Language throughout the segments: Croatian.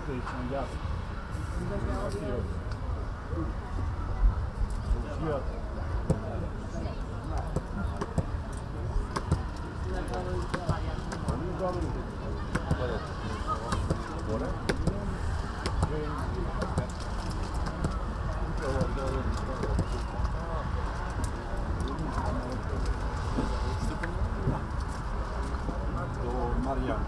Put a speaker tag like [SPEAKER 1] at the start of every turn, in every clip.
[SPEAKER 1] için yaz. Bakıyor. Uçuyor. Onu da alırız. Evet. Doğru. Mariano.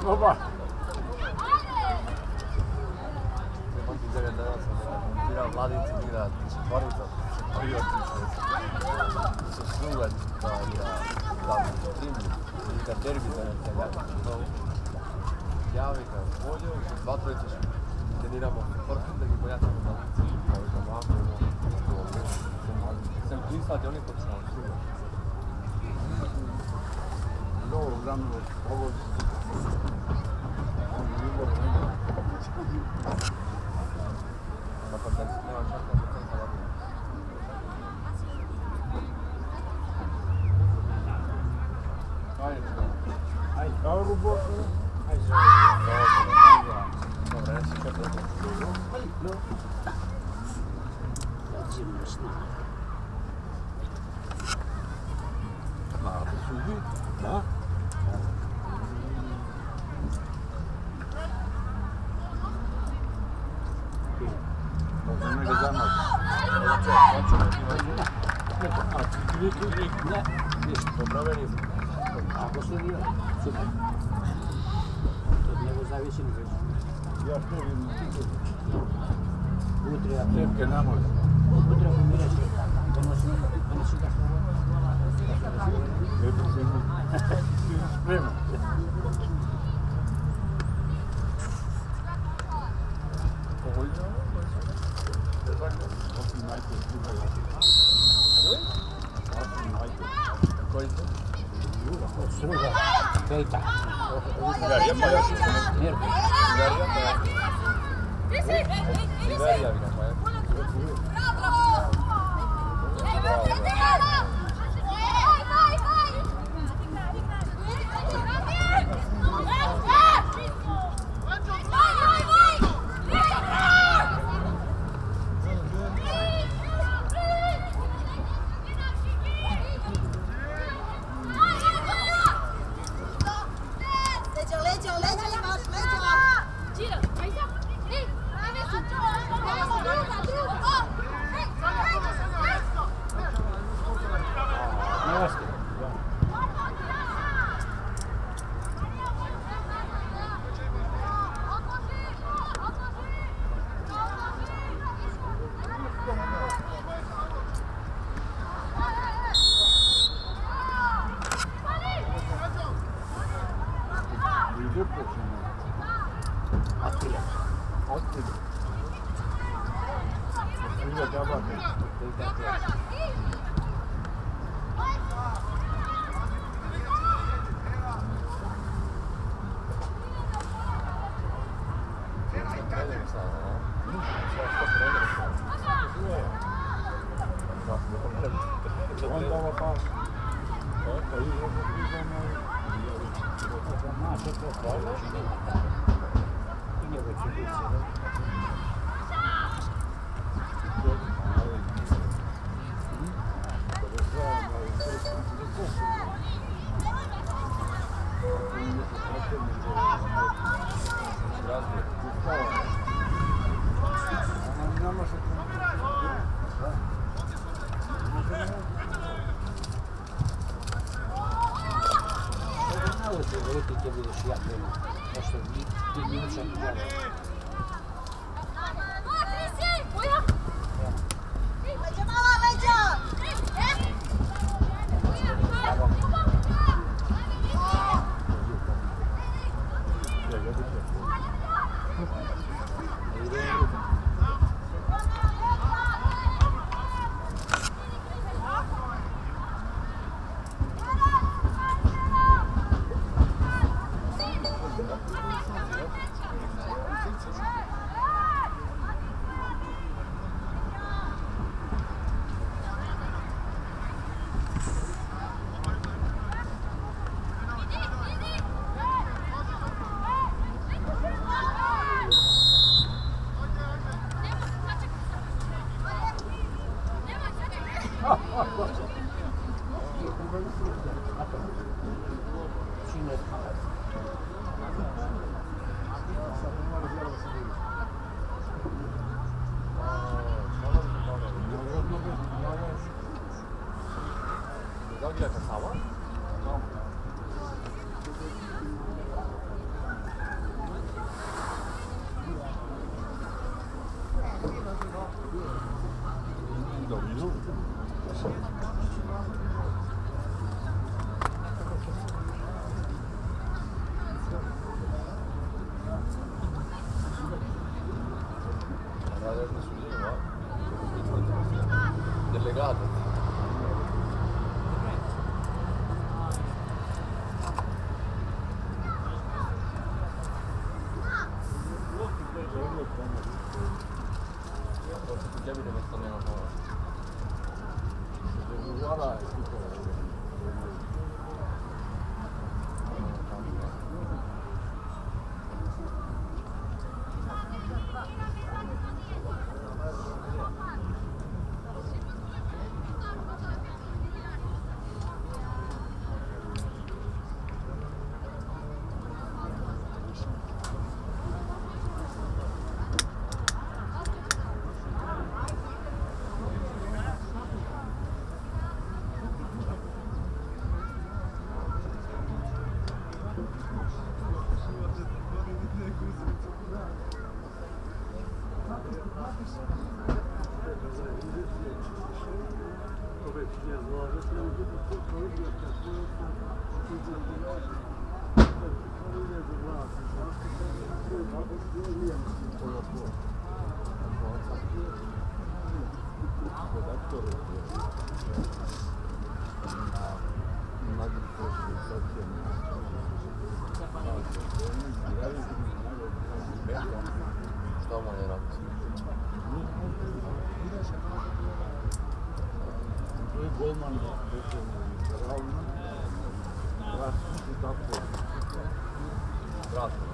[SPEAKER 1] Opa!
[SPEAKER 2] Mladinci igra četvorica, su Suvac, pa igra Trim, igra derbi za Italijana. Javi ga volju, dva trojica treniramo vrhu da gi pojačamo Mladinci, kao i za Mlako, sem pristati, oni počinali Suvac.
[SPEAKER 1] Loro danno ovo
[SPEAKER 2] Ma pa da nema čaka da sam hvala.
[SPEAKER 1] Ajde, kao rubotu. Ajde,
[SPEAKER 2] Dobre, nesi čekaj.
[SPEAKER 1] Ma, to su vi, da? Nego za nas.
[SPEAKER 3] Ne, ništa.
[SPEAKER 2] Popravljeni.
[SPEAKER 3] Ako se nije, super. Od njega zavisi ne već.
[SPEAKER 1] Ja što vidim.
[SPEAKER 3] Utre, ja
[SPEAKER 1] Tepke ne može.
[SPEAKER 3] utre ako mi reći, donosi ga što
[SPEAKER 1] Eto se mi sprema.
[SPEAKER 3] Struga, Bejta.
[SPEAKER 2] Iberija, pa ja ću se
[SPEAKER 3] Mirko.
[SPEAKER 2] Iberija, pa ja ću. Iberija, vidim, pa ja ću.
[SPEAKER 3] Velike vidiš ja krenu. Pošto ti minuća gledam.
[SPEAKER 2] 여기가 다 4원? Delegato. Forse tu chiami dove sta meno forte. Što mu je raditi?
[SPEAKER 1] To je golman ravno. Vratiti tako.
[SPEAKER 2] Vratno.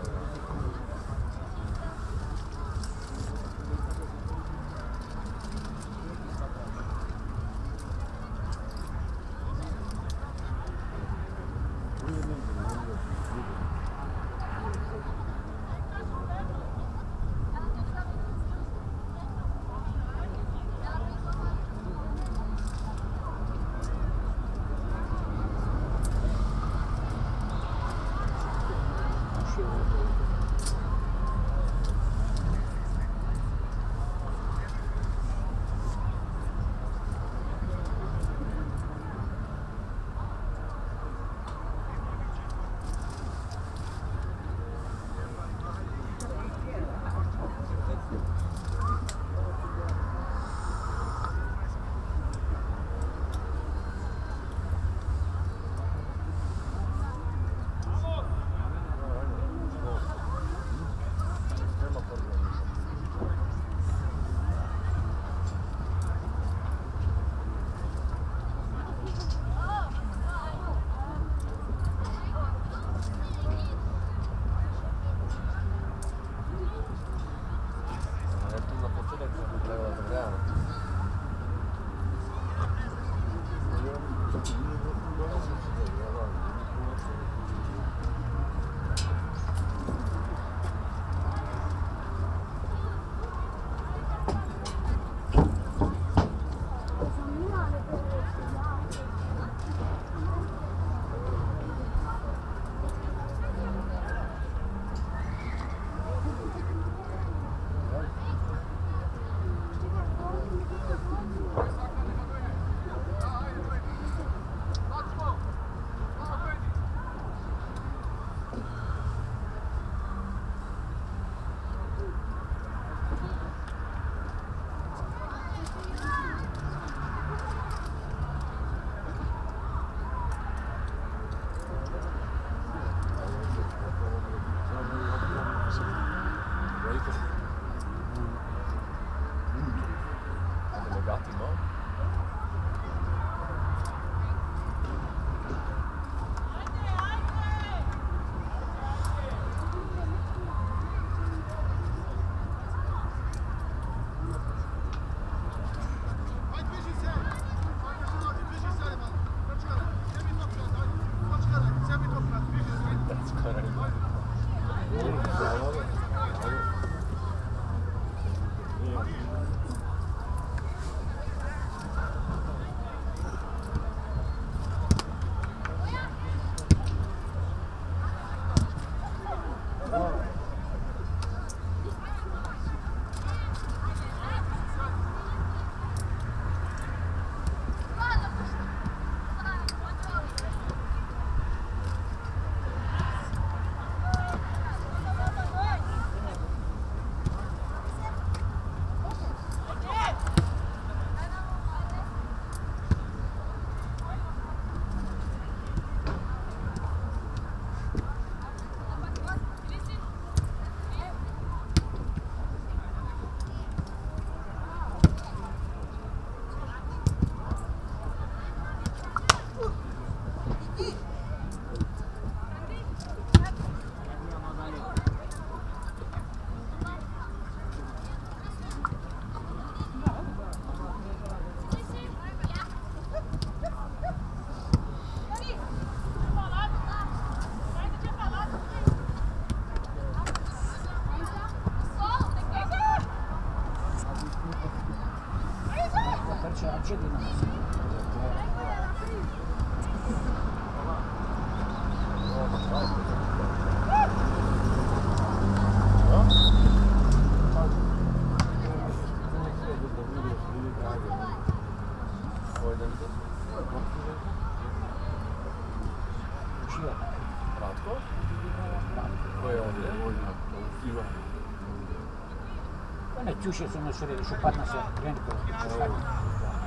[SPEAKER 3] Ne, Ćuše su nosili, Šupatna se Renko.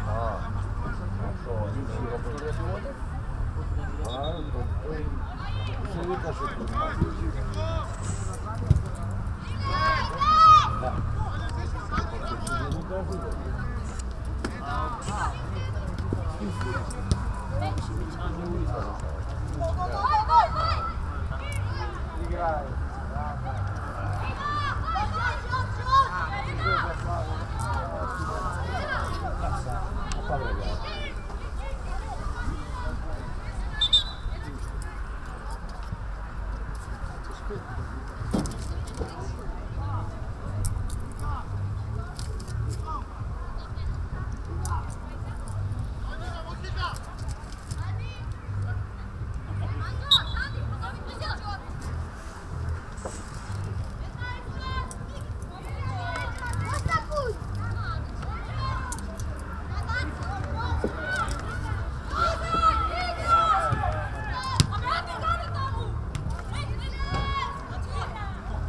[SPEAKER 2] A što, oni doktori ovdje?
[SPEAKER 1] Se vidi što tu
[SPEAKER 3] Da.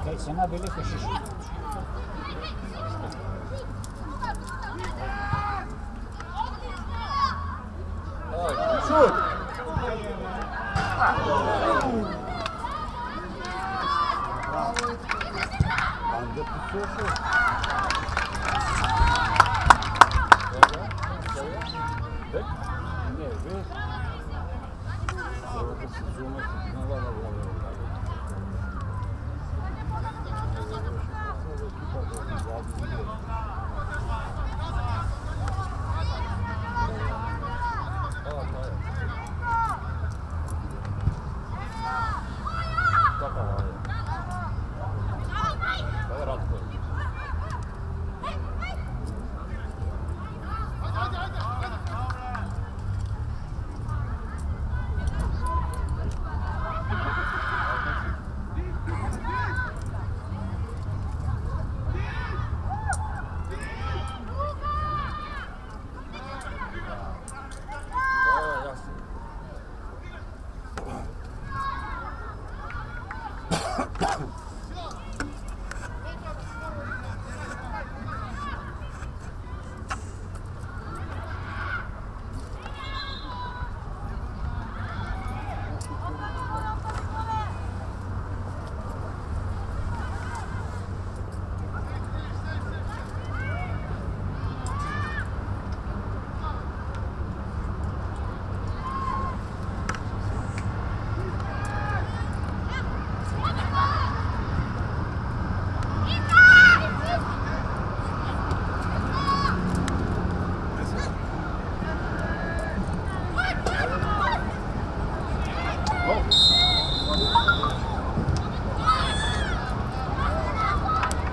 [SPEAKER 3] Kaj se nabili košiš?
[SPEAKER 2] Šut!
[SPEAKER 1] Anda pusuyorsun. Ne, ve orada sezonu sıkıntılar var.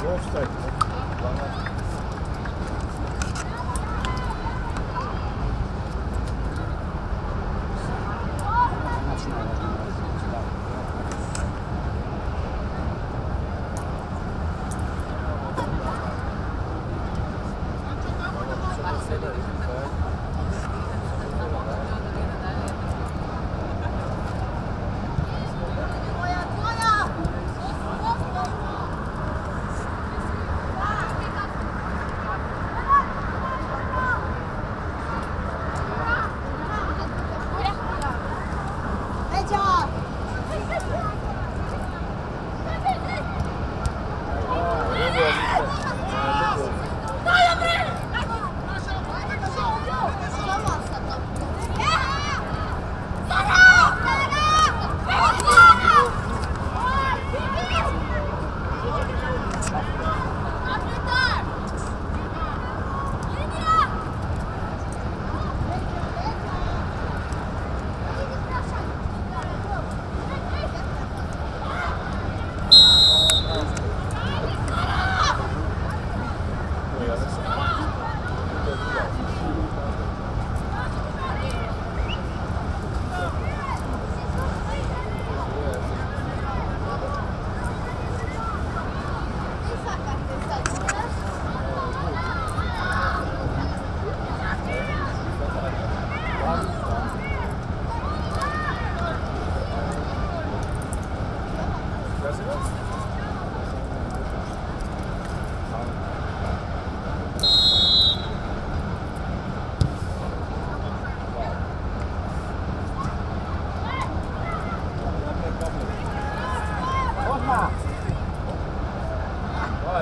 [SPEAKER 1] Offside.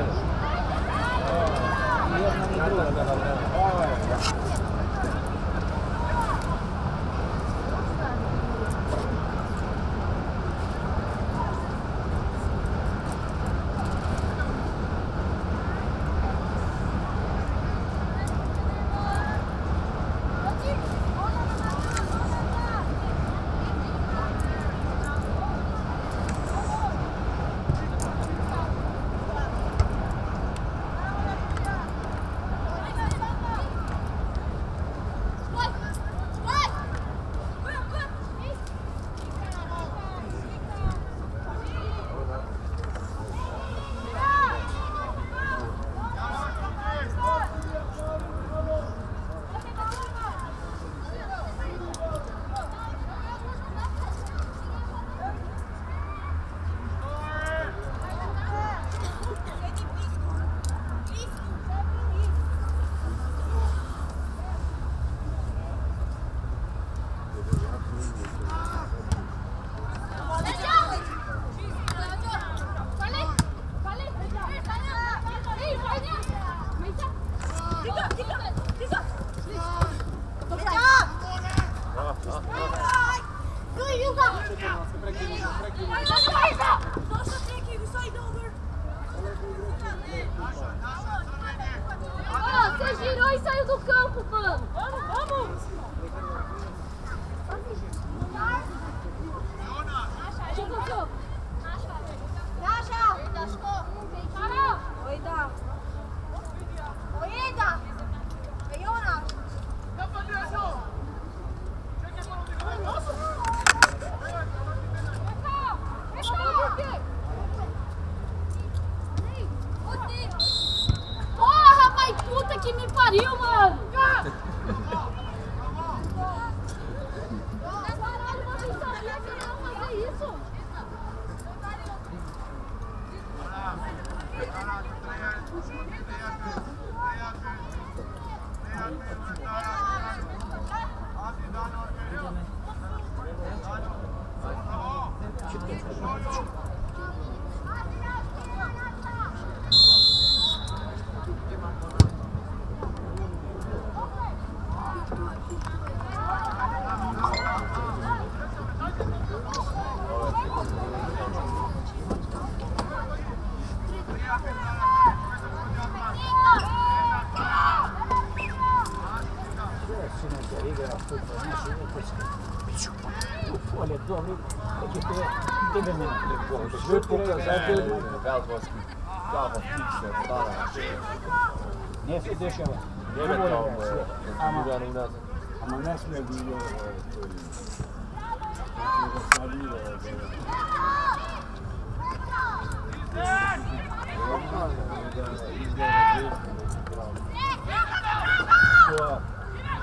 [SPEAKER 2] Ajde.
[SPEAKER 3] Ni jedna ni druga.
[SPEAKER 4] Você girou e saiu do campo, mano. Vamos, vamos. Dziękuję. Nasza. Sara. Ojda. Ojda. Jonas. Porra, pai, puta que me pariu, mano! Caralho, você sabia que eu ia fazer isso?
[SPEAKER 3] Olha, dobro, tebe mene.
[SPEAKER 2] Sve pokazatelji Velbovski kava fikse, stara.
[SPEAKER 3] Ne se dešava.
[SPEAKER 2] Njeme kao Ljubljana i nazad.
[SPEAKER 3] Ama ne smije bilo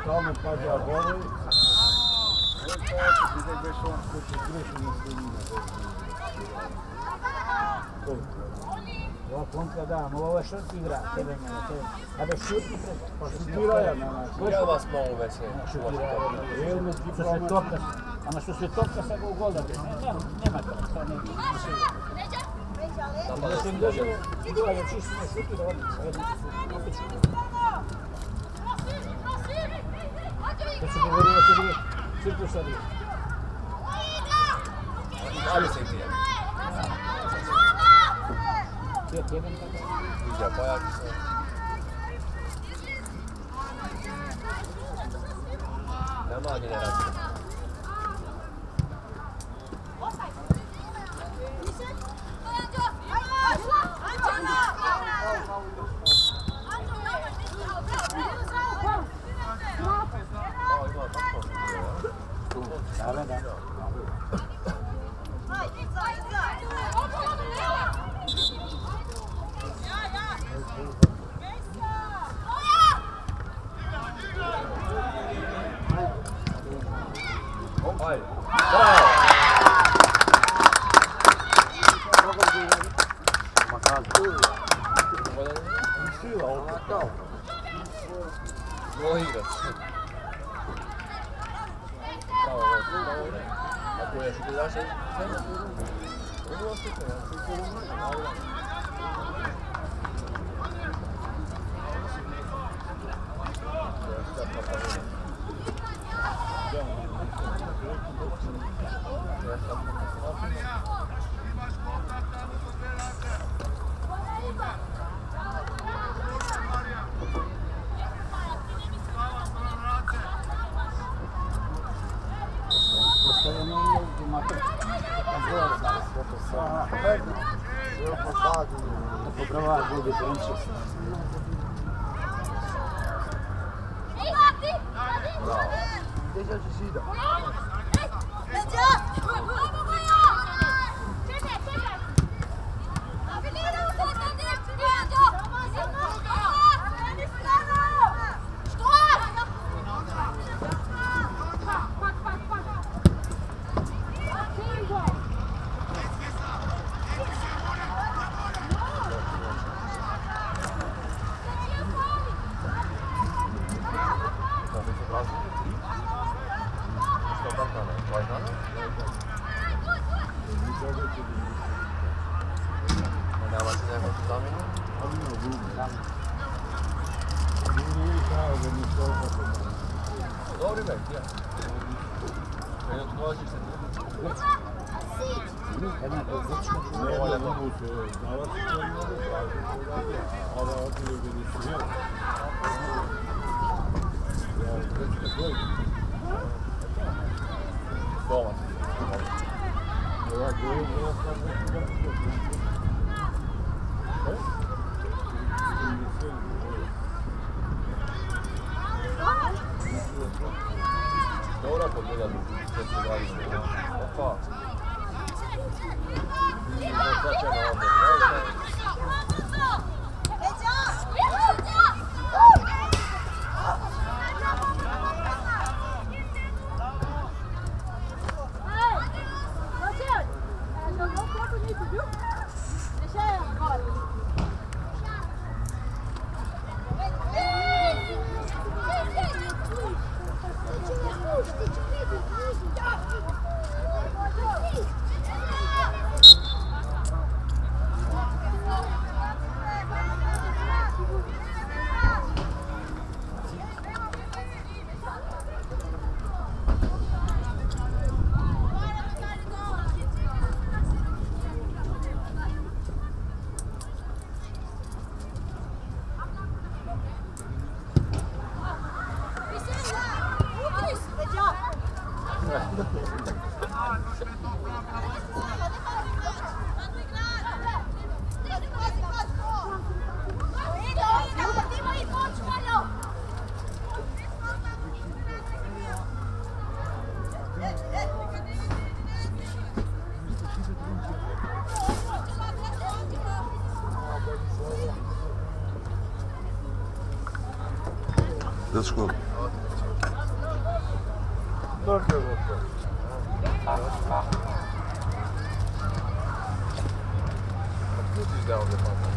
[SPEAKER 3] kao me pađa govori. Ova kontra da, no ovo je što ti igra, tebe mene, tebe. A da šutni pred, pa šutiraju.
[SPEAKER 2] Ja vas molim već se.
[SPEAKER 3] Što se topka, ama što se topka sa go gol da bi, nema to, sad ne. Da sam došao, idela da čisti ne šuti da odmah sa jednom opet šuti. Da su govorili da će biti cirkus sad je.
[SPEAKER 2] Ali se ti je.
[SPEAKER 3] Pet jedan tako.
[SPEAKER 2] Iđa pojaki se. Nema generacija.
[SPEAKER 1] Io passato.
[SPEAKER 3] Dopo provare a due differenze.
[SPEAKER 1] Bravo. Deixa ci sida. Dobri vecchi, io tu oggi
[SPEAKER 5] Ne voglio tutto, ma ora si può ora oggi lo vedi su
[SPEAKER 2] Toma. Ora può vedere questo guardo. Qua.
[SPEAKER 1] Dat is goed.
[SPEAKER 2] Tutti da dove fanno,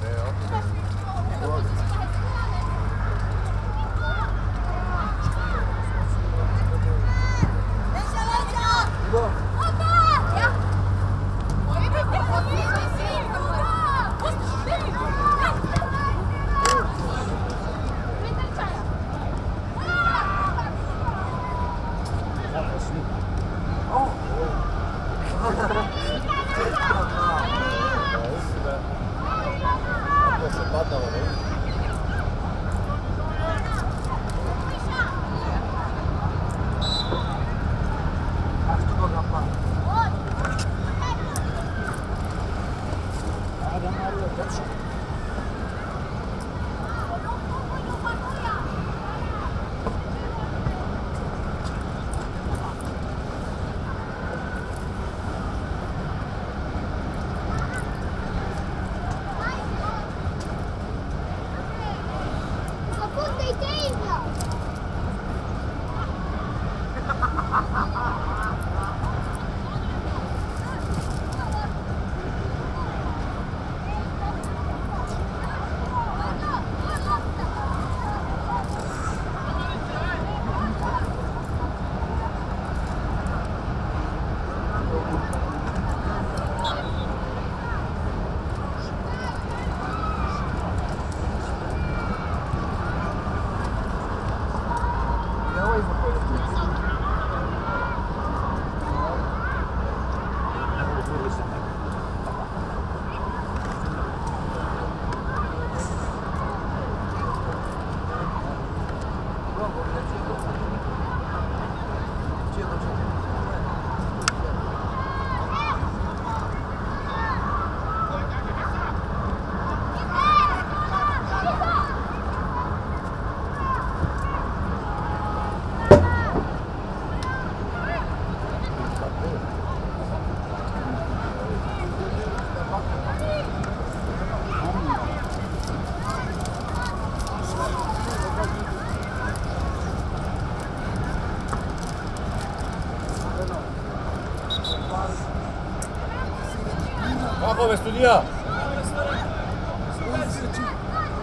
[SPEAKER 2] come studia?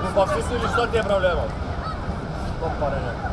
[SPEAKER 2] Nu pa vsi ili šta ti je problema? Komparene.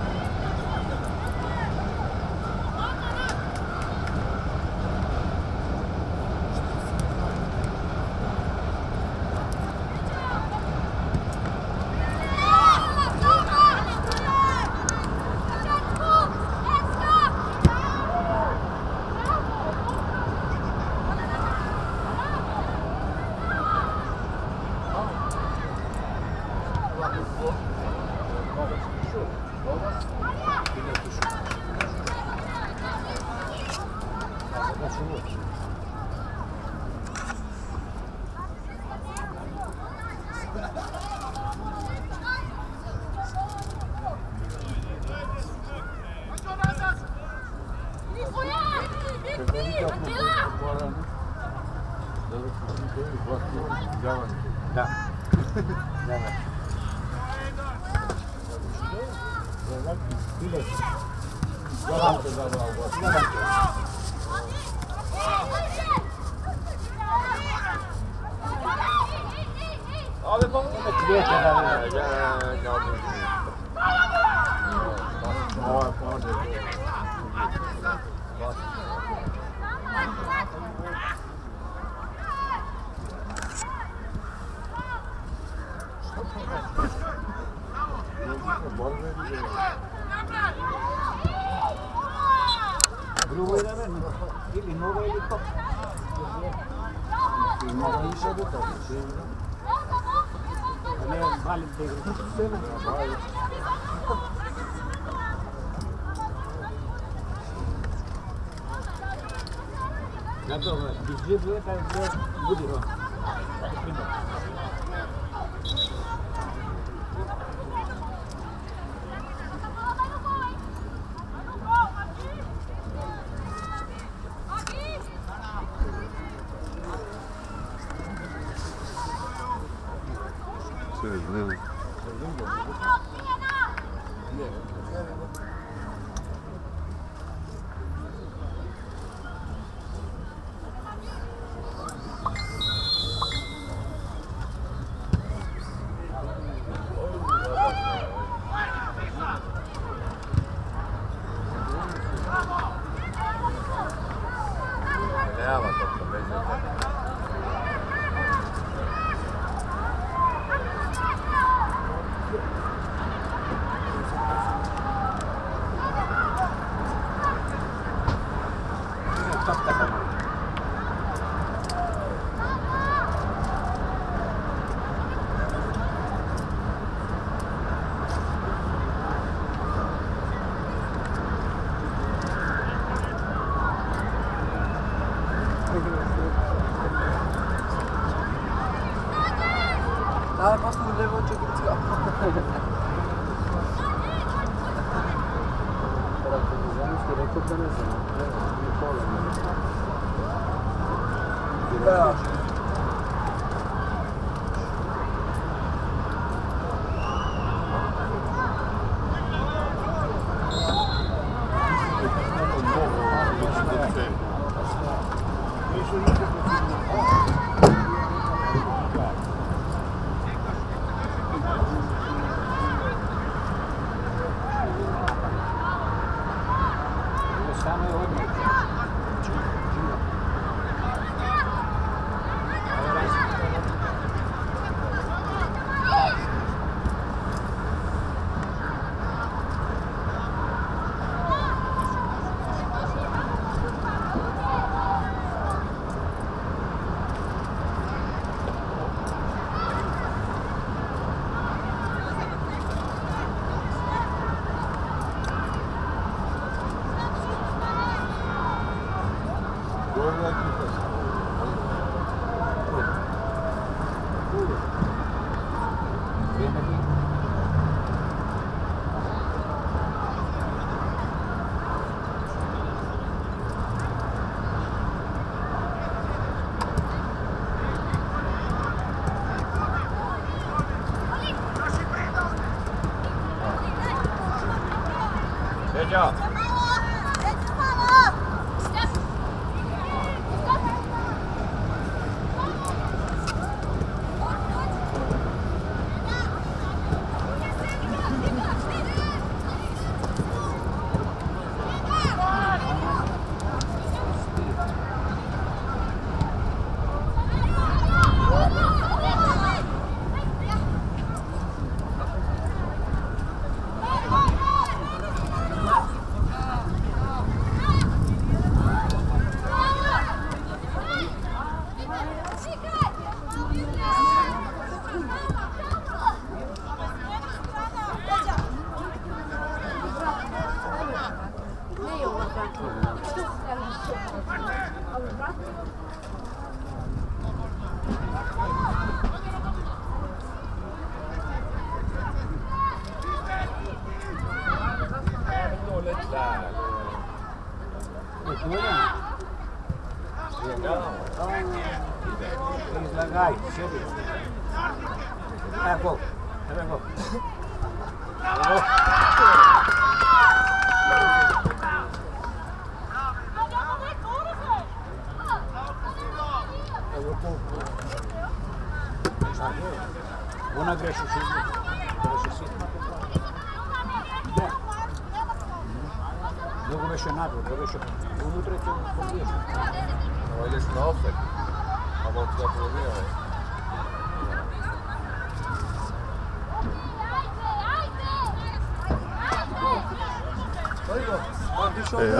[SPEAKER 3] Da.
[SPEAKER 2] Hadi bakalım.
[SPEAKER 3] Drugo je da meni, ili noga ili to. Mnogo više do toga. A ne mali da igra. Zato, izživljuje da budi on.
[SPEAKER 2] Nema to bez
[SPEAKER 1] Dai, posso non levo giù che
[SPEAKER 3] Però bisogna che ricordano sempre, un po' la Самое одно.
[SPEAKER 2] Siedział!
[SPEAKER 3] Daj, sjedi. Gol. Evo gol. Ona greši sitno. Greši sitno. Da. Mnogo više nadvod, da više unutra će pobiješ.
[SPEAKER 2] Ovo ideš na offset. A malo ti da polovija.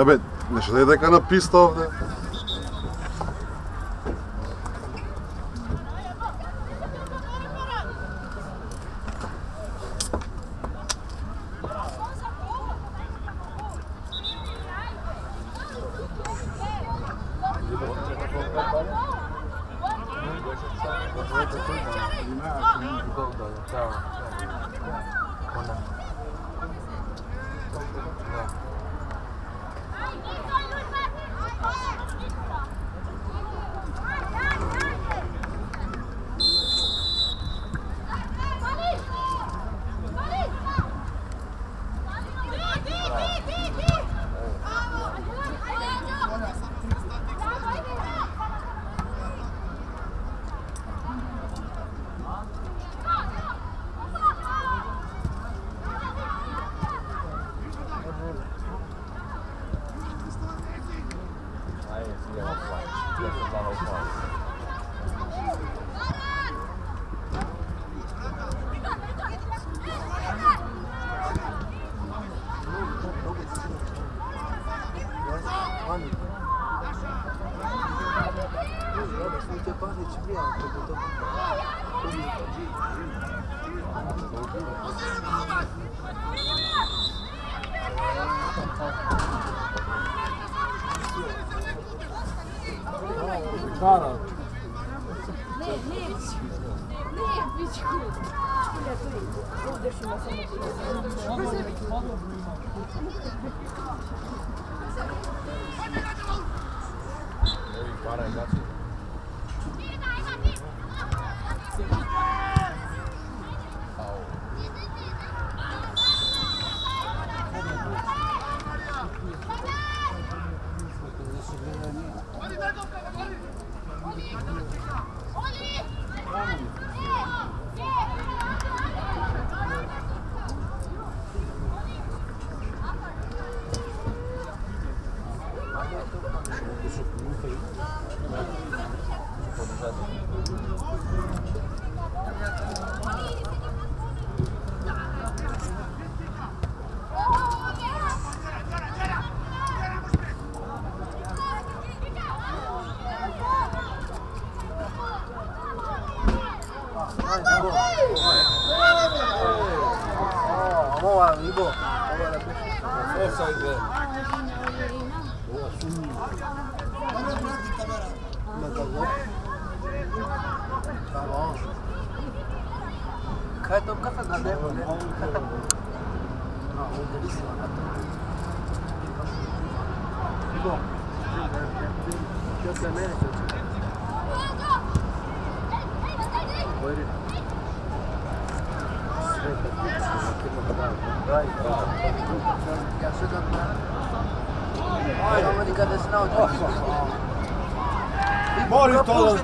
[SPEAKER 5] Abbe, ne što je neka napista ovdje?
[SPEAKER 1] Mori to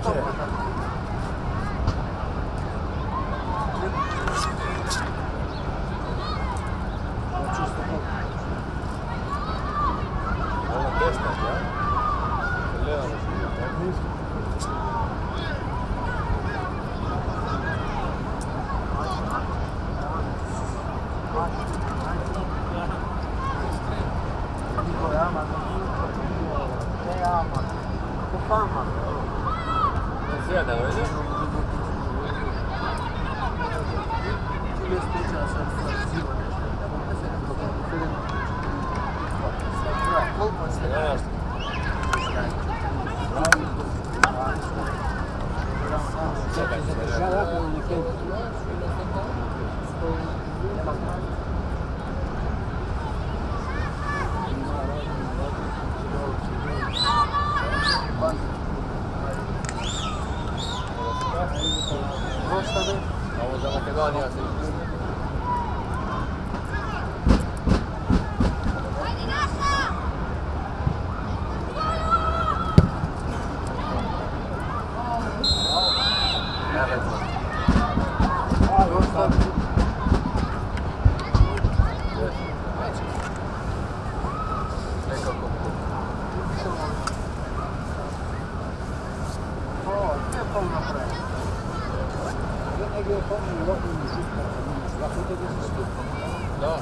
[SPEAKER 2] Da.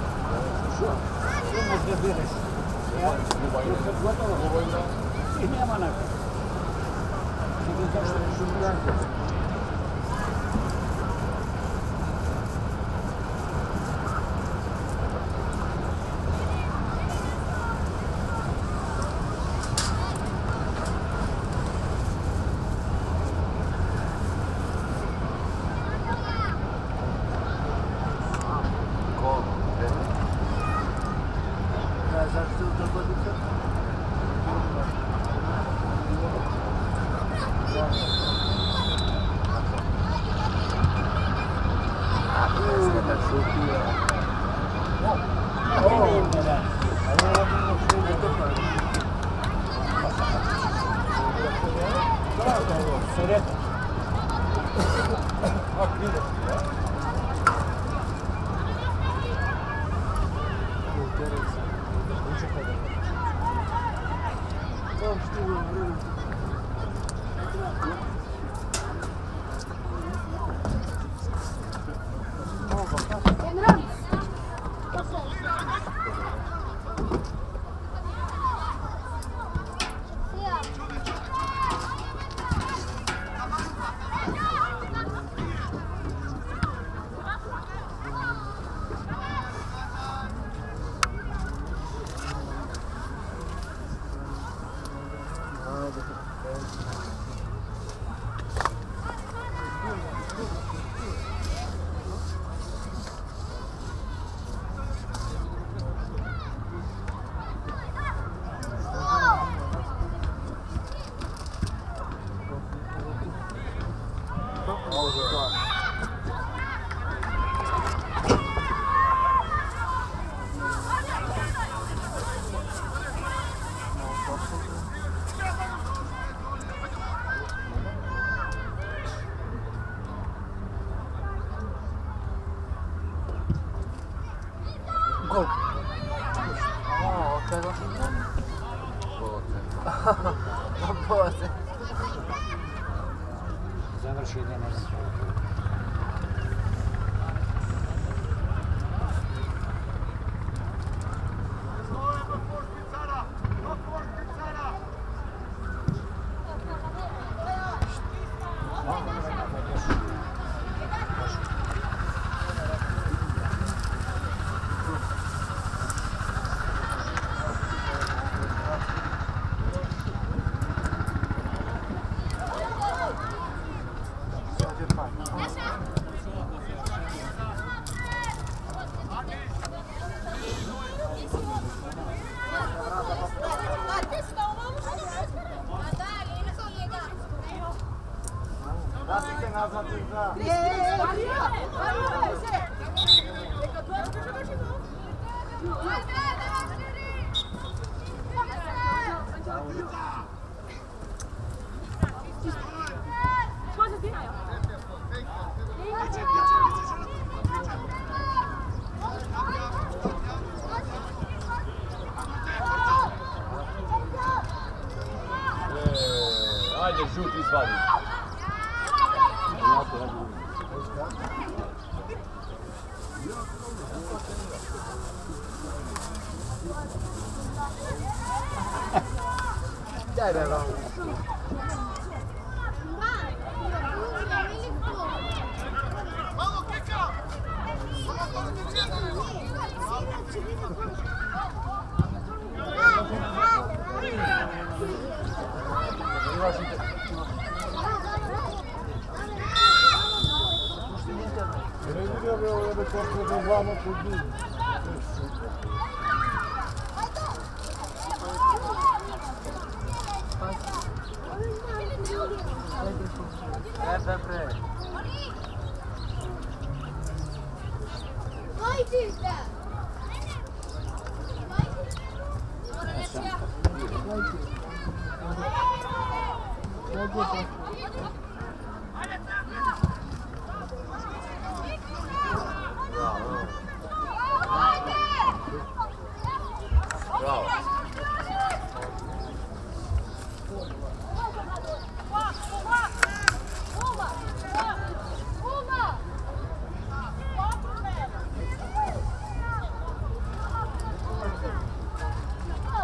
[SPEAKER 3] Nu može da bereš.
[SPEAKER 2] Ovo igra.
[SPEAKER 3] I nema nakon. Nego zašto ne žubranje?
[SPEAKER 1] Zašto to godite? Gol. Czego? Boże.
[SPEAKER 3] Završenje ne znam.
[SPEAKER 2] Ajde, šut izvadi.
[SPEAKER 1] Daj be, bravo.
[SPEAKER 5] Ne vidio bi ovo da to da vamo kod njih.
[SPEAKER 1] Pre.
[SPEAKER 2] Bravo.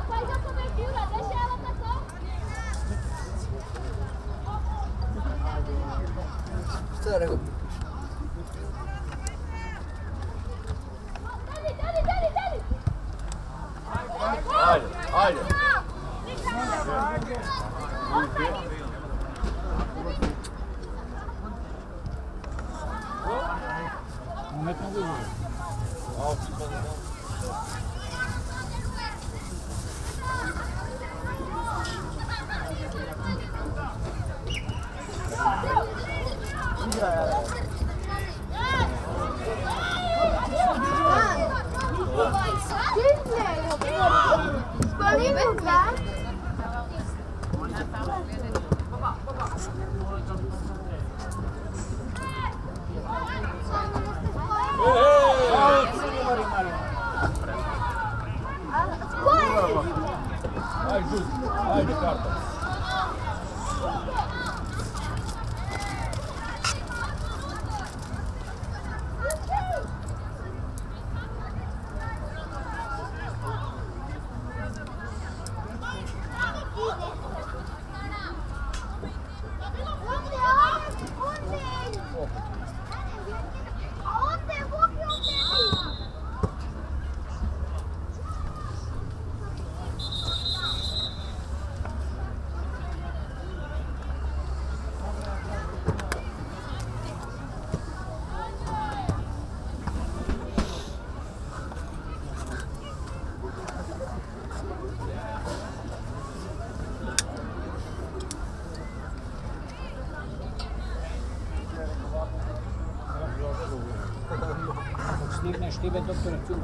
[SPEAKER 4] Faz a cobertura, deixa ela atacar. Dale.
[SPEAKER 2] Haydi.
[SPEAKER 3] Mehmet ne diyor?
[SPEAKER 5] Haydi kartal.
[SPEAKER 3] Stigne štibe doktore Čugu.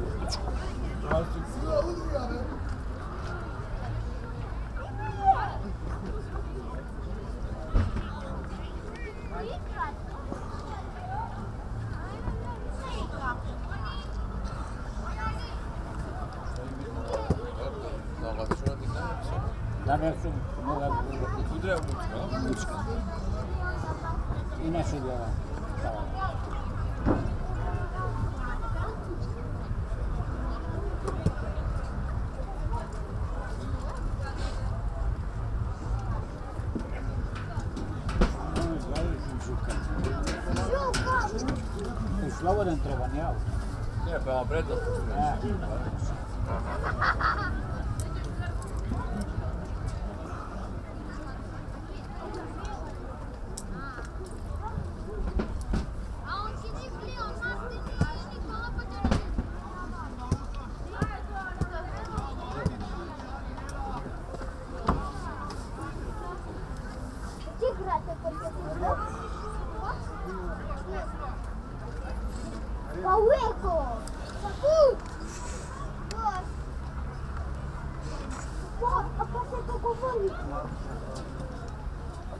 [SPEAKER 3] Da ne su moga
[SPEAKER 2] Udrija mučka.
[SPEAKER 3] inače djela. Slobodan treba, ne auto.
[SPEAKER 2] Ne, prema prednosti.
[SPEAKER 4] Paueko! A patrzę to powoli.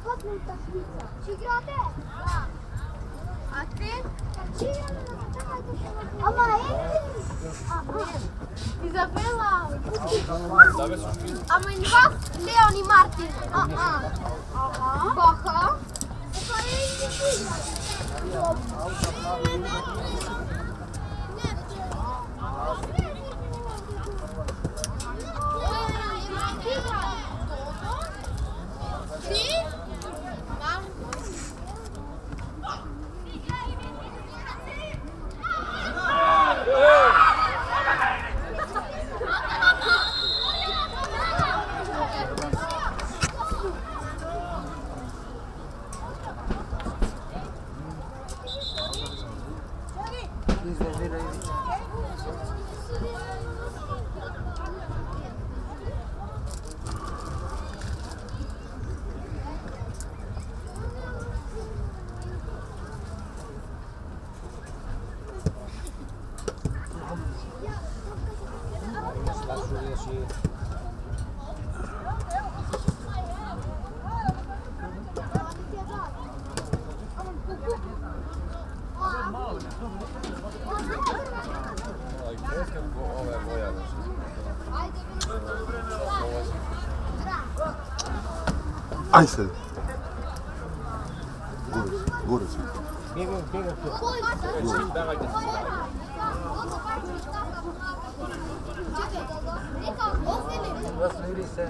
[SPEAKER 4] Patrzę ta szlica. Czy graty? A ty? A Izabela! A my dwa? Leon i Martin. Aha. Bacha?
[SPEAKER 5] Aj se. Gore si.
[SPEAKER 3] Bjegaj tu.
[SPEAKER 2] Dawajte się.
[SPEAKER 3] Vidi se.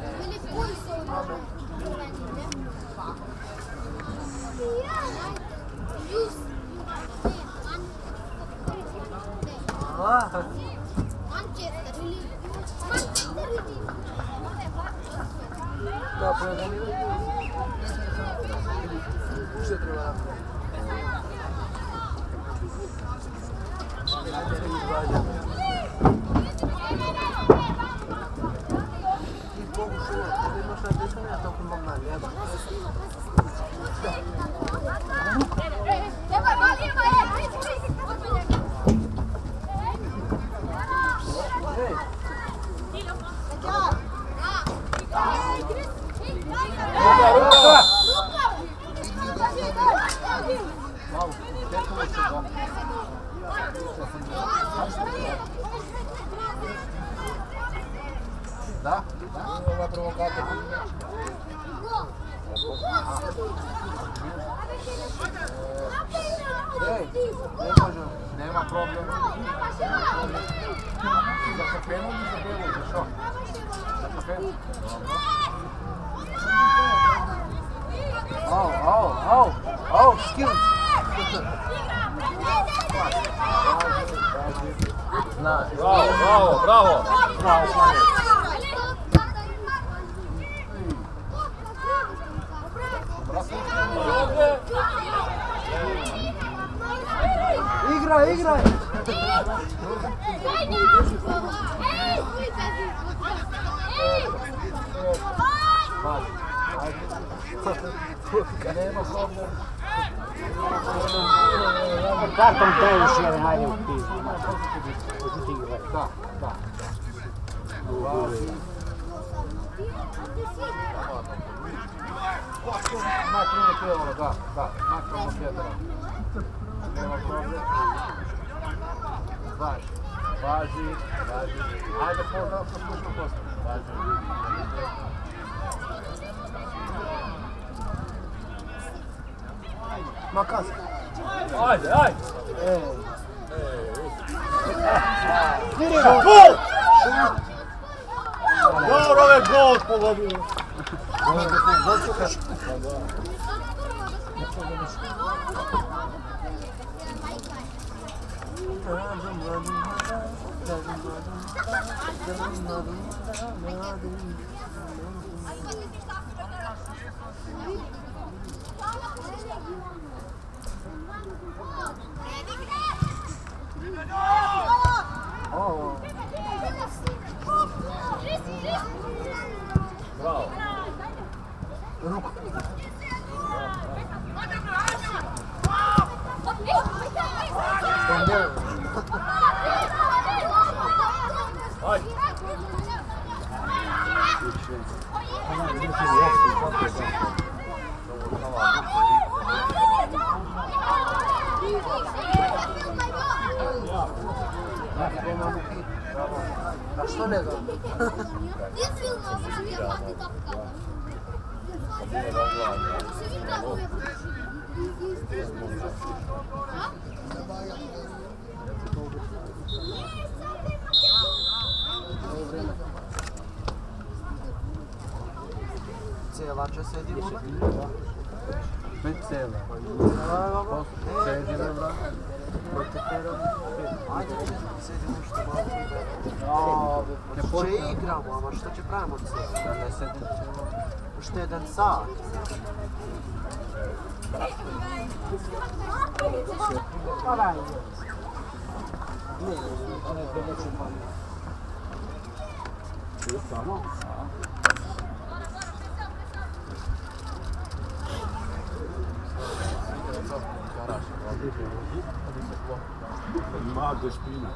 [SPEAKER 2] Da? Ova provokacija. Nema problema. Za kapenu ili za belu? Za što? Za kapenu. Skills. Bravo.
[SPEAKER 3] Igraj! Karton täys siellä häijuttiin.
[SPEAKER 2] Da. Makrono pjevalo, da. Makrono pjevalo. Nema problem. Važi. Ajde, poslušno posto. Važi.
[SPEAKER 3] Makas.
[SPEAKER 2] Ajde.
[SPEAKER 5] Gol! Dobro je gol pogodio.
[SPEAKER 2] Bravo.
[SPEAKER 3] A što ne znam? Cijela će se dići?
[SPEAKER 2] 5 cela. Sedimo, brate.
[SPEAKER 3] Ajde, sedimo što malo. Što igramo, ama što će pravimo cijelo?
[SPEAKER 2] Ne sedim cela.
[SPEAKER 3] Što je 1 sat. Pa daj. Ne, neću pa. Samo?
[SPEAKER 5] Ima do špina.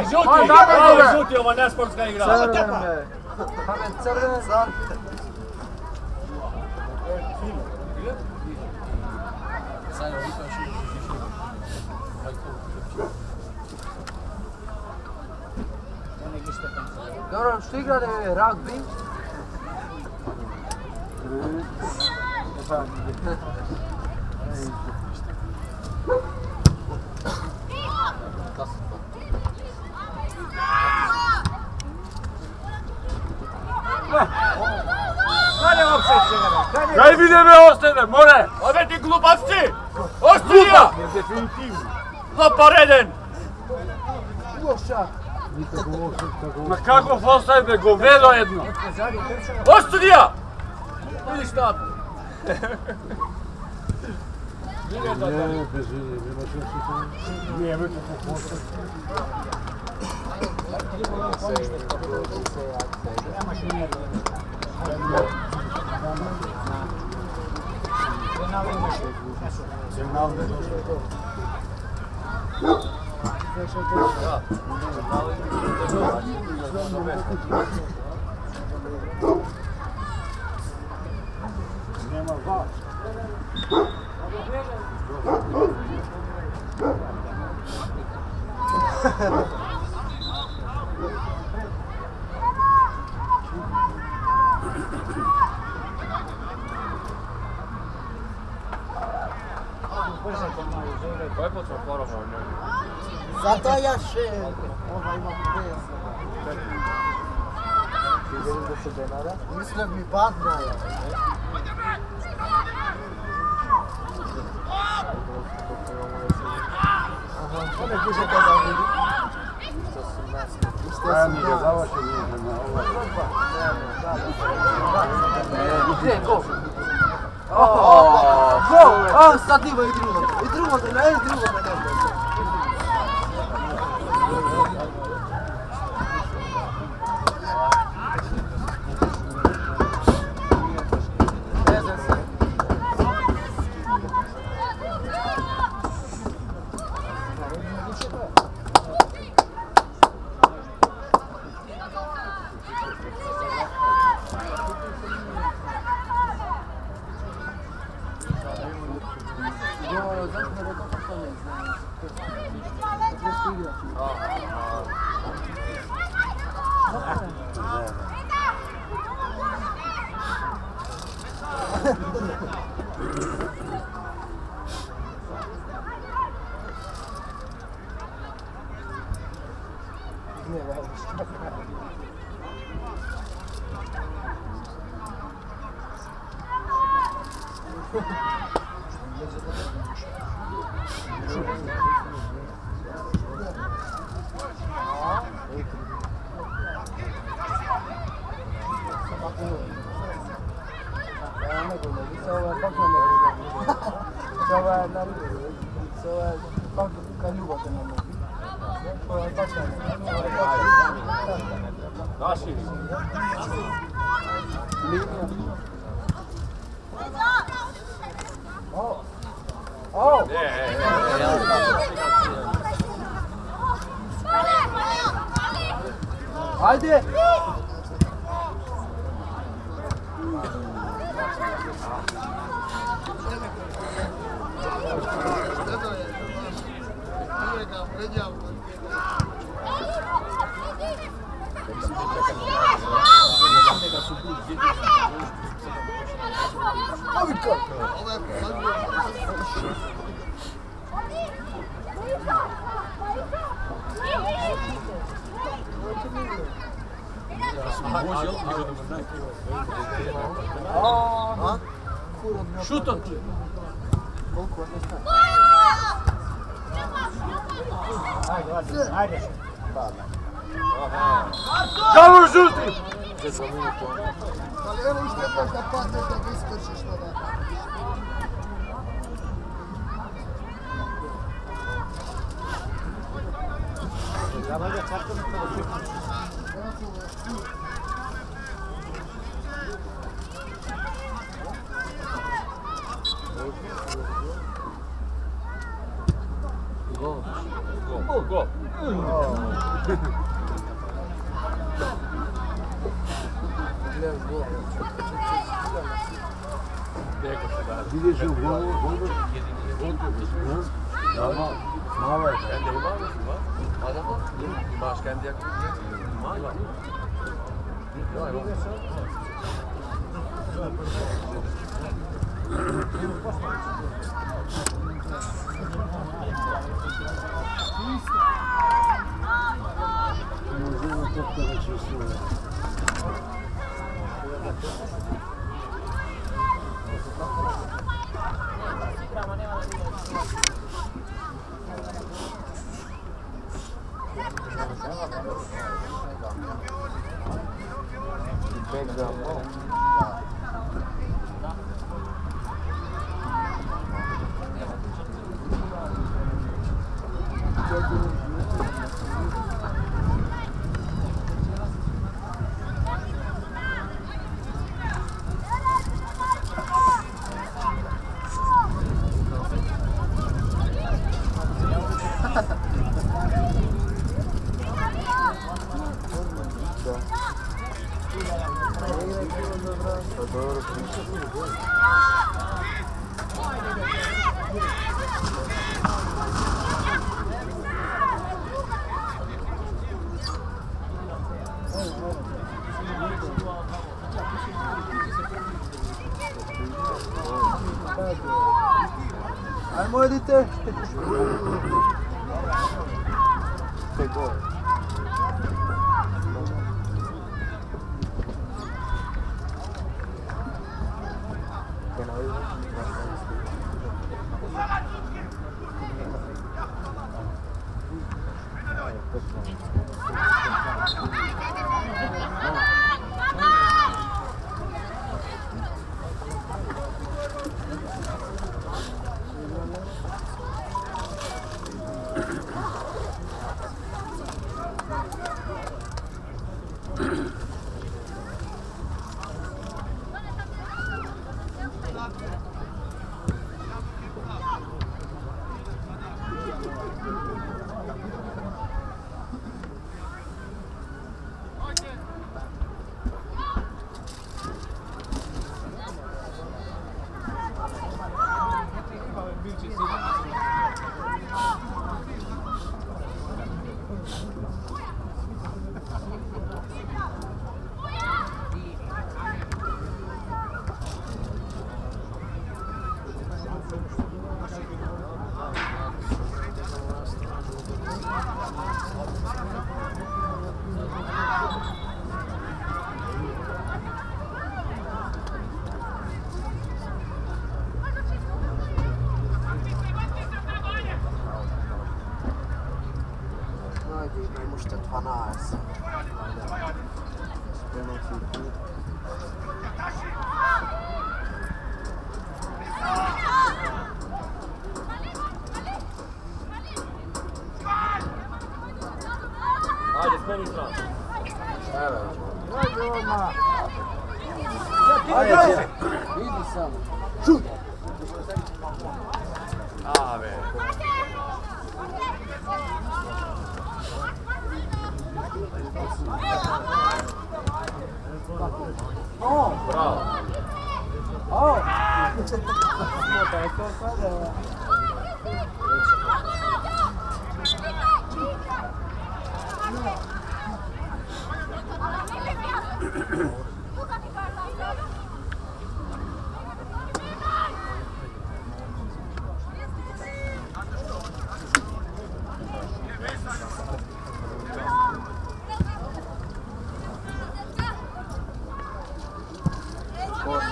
[SPEAKER 3] žuti! Bravo, žuti, ovo je nesportska igra!
[SPEAKER 2] Kamen crven. Dobro, što igra rugby?
[SPEAKER 3] Kaj vidíme ostane, more! Ove ti glupavci! Ostrija! No pareden! Ma kako postavite govedo jedno? Ostrija! Vidiš tako?
[SPEAKER 1] Zato ja še ima 90 denara. Mislim mi padna je. Aha, to ne piše kada vidi.
[SPEAKER 2] Gdje, go? Go! Sad ima i drugo. I drugo da ne, i drugo da ne. Haydi. Šutom ti. Ajde. Kako žuti?
[SPEAKER 1] Ali evo što je to da padne da ga iskršiš to da.
[SPEAKER 2] Go.
[SPEAKER 5] Vidiš u vodu? Malo je.
[SPEAKER 2] Kendi ima mısın var? Adamlar? İmaş kendi yakın. İmaş var. Yok yok.
[SPEAKER 5] Možemo to reći sve.
[SPEAKER 1] Ajmo, idite! Pegou.
[SPEAKER 3] Ajde, smeni stranu.
[SPEAKER 1] Ajde odmah!
[SPEAKER 5] Ajde,
[SPEAKER 1] Idi samo. Šut!
[SPEAKER 2] Ave.
[SPEAKER 1] O!
[SPEAKER 2] Bravo.
[SPEAKER 1] O! Smota je to sada.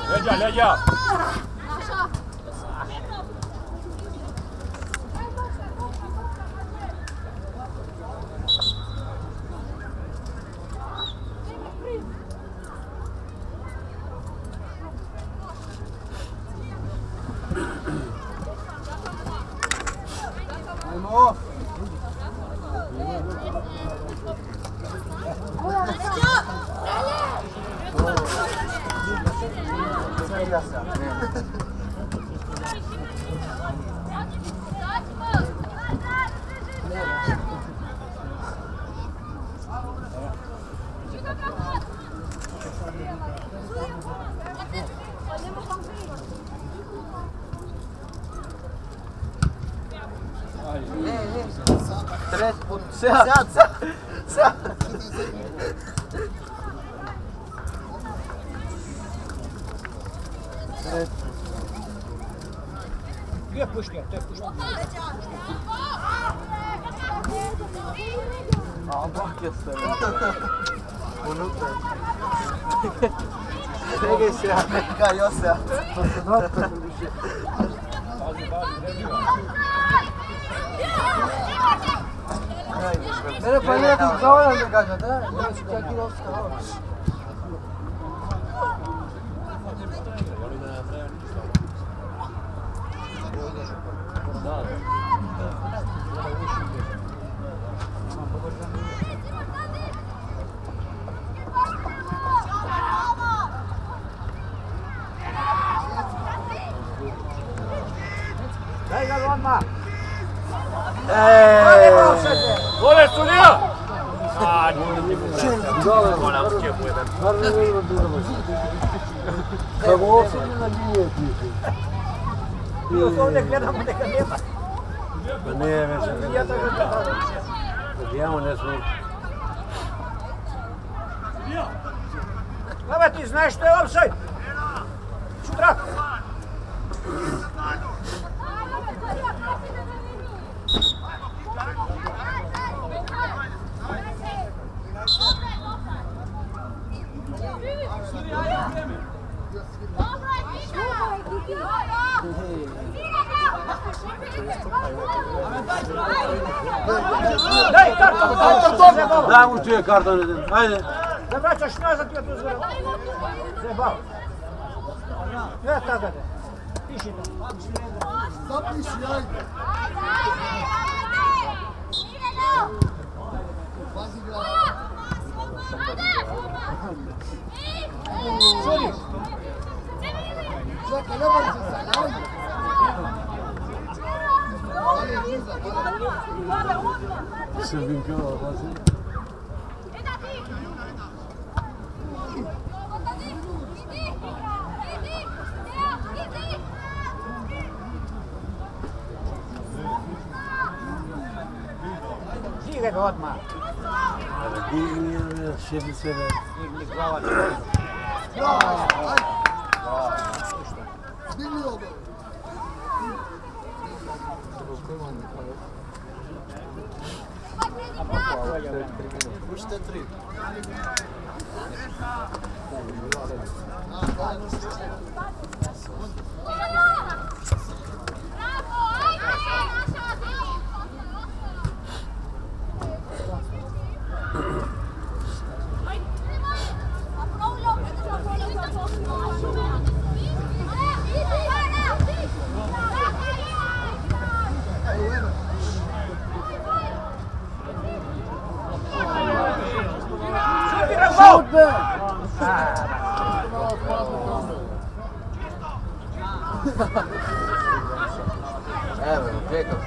[SPEAKER 3] Leđa, leđa!
[SPEAKER 1] Ajmo! Svega sam. Sjat.
[SPEAKER 6] Gdje puške? To je puške.
[SPEAKER 1] A bak ya sen. Unutra. Čekaj se, kaj jo se. Mene pa nekako dovoljno događa, da? Mene su čak i ostalo.
[SPEAKER 6] Daj ga odmah!
[SPEAKER 3] Vole sudija! A, ona uspjehu jedan.
[SPEAKER 5] Kako osobno nije piše.
[SPEAKER 6] Mi ovdje gledamo neka nema.
[SPEAKER 5] Pa nije već.
[SPEAKER 6] Ja to gledam.
[SPEAKER 5] Odijamo ne smo.
[SPEAKER 6] Glava, ti znaš što je offside? Sutra! Daj karton!
[SPEAKER 5] Daj mu čuje karton jedan. Ajde.
[SPEAKER 6] Da vraćaš nazad i otu zgradu. Zajebao. Ja tako da. Piši to.
[SPEAKER 1] Zapiši, ajde. Pazi glava.
[SPEAKER 6] Sudi.
[SPEAKER 1] Čekaj, ne boli se sad, ajde.
[SPEAKER 5] Srbim pjela, pazi.
[SPEAKER 6] Žige ga odmah.
[SPEAKER 5] Digni, šedi sebe.
[SPEAKER 6] Digni glava.
[SPEAKER 1] Bravo, ajde. Digni obo. Pušte 3.
[SPEAKER 2] Evo, čekam.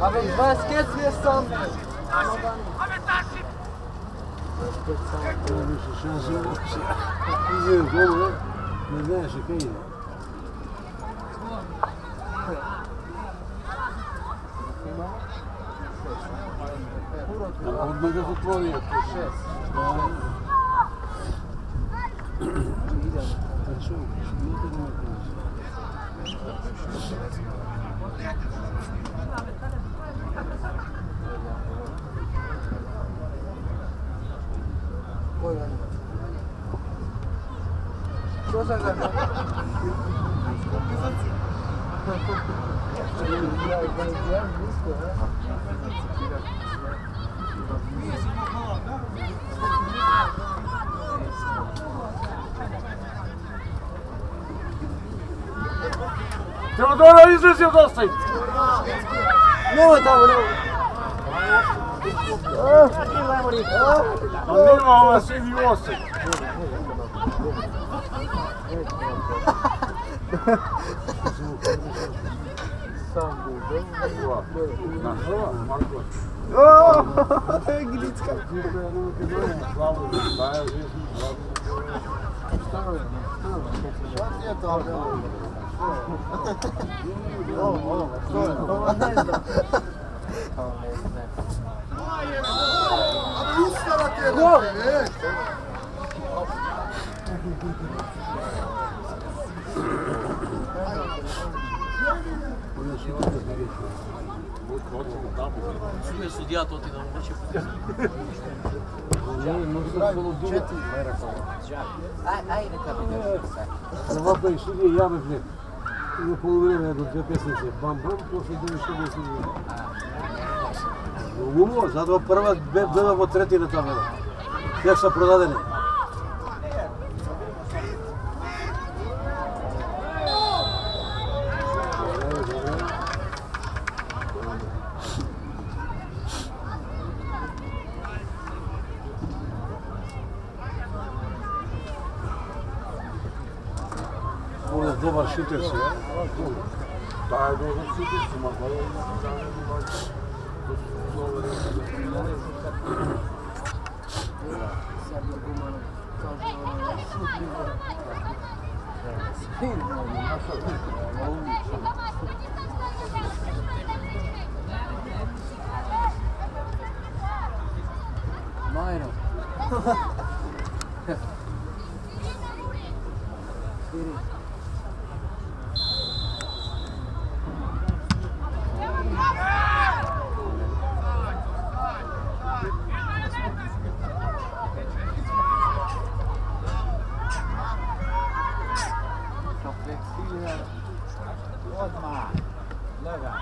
[SPEAKER 1] Avem basket jestem.
[SPEAKER 5] Više šanse uopće. Izvijem golu, ne znaš kaj ide. Odmah ga zatvorio. 6.
[SPEAKER 1] Što sam ga?
[SPEAKER 3] Teodoro izlezi od ostaj!
[SPEAKER 1] Nemoj tamo, nemoj.
[SPEAKER 3] Pa nema ova sedi u ostaj.
[SPEAKER 1] To je Gricka. Šta ti je to? Ovo, što je? A ustava ti je da ti je!
[SPEAKER 3] Sulle studiato ti non c'è
[SPEAKER 2] Aj, neka bi
[SPEAKER 5] Ovako i sudije jave vne. Ima polovreme do 2 pesnice. Bam, bam, после дойде судije sudije. Ovo, zato prva bila po tretina ta bila. Sve са продадени. Ovo je dobar šuter si, ja? Da je dobar šuter si, ma hvala
[SPEAKER 1] Majno.
[SPEAKER 6] Odmah. Lega.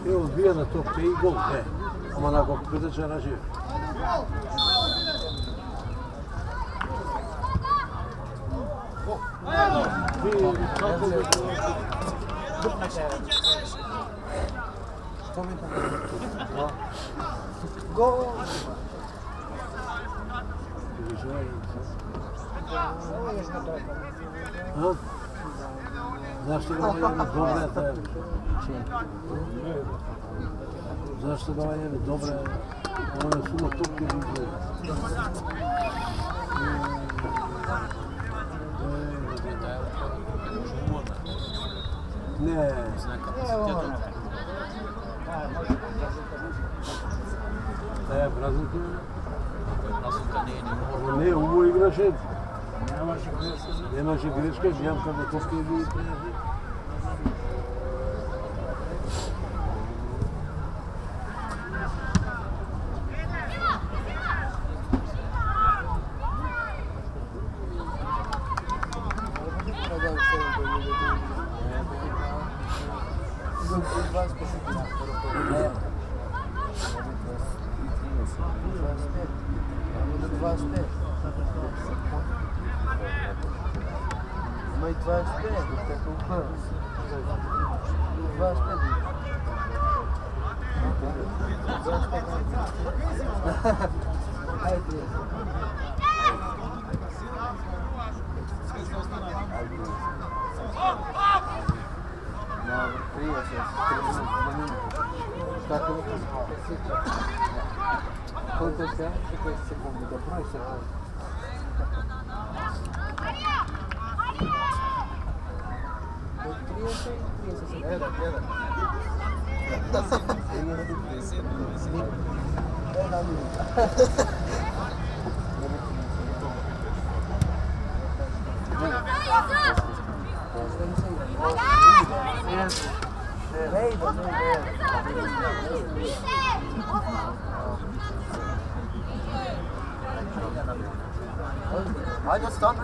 [SPEAKER 5] Evo odbija na topke i gol, ne. Ама на гол притече на живе.
[SPEAKER 1] Гол!
[SPEAKER 5] Zašto ga je dobra ta? Zašto ga je dobra? One su na topke izgleda. Ne. Taj je Brazilka? Ne, ovo igraše. Nemaše greške, Bjanka na topke ili
[SPEAKER 1] 25. Ima i 25, tako u 25. Ajde. No, prije se tako koliko se 50 sekundi, do broj sekundi. Do 30 sekundi. Jedna minuta. Hajde, stani.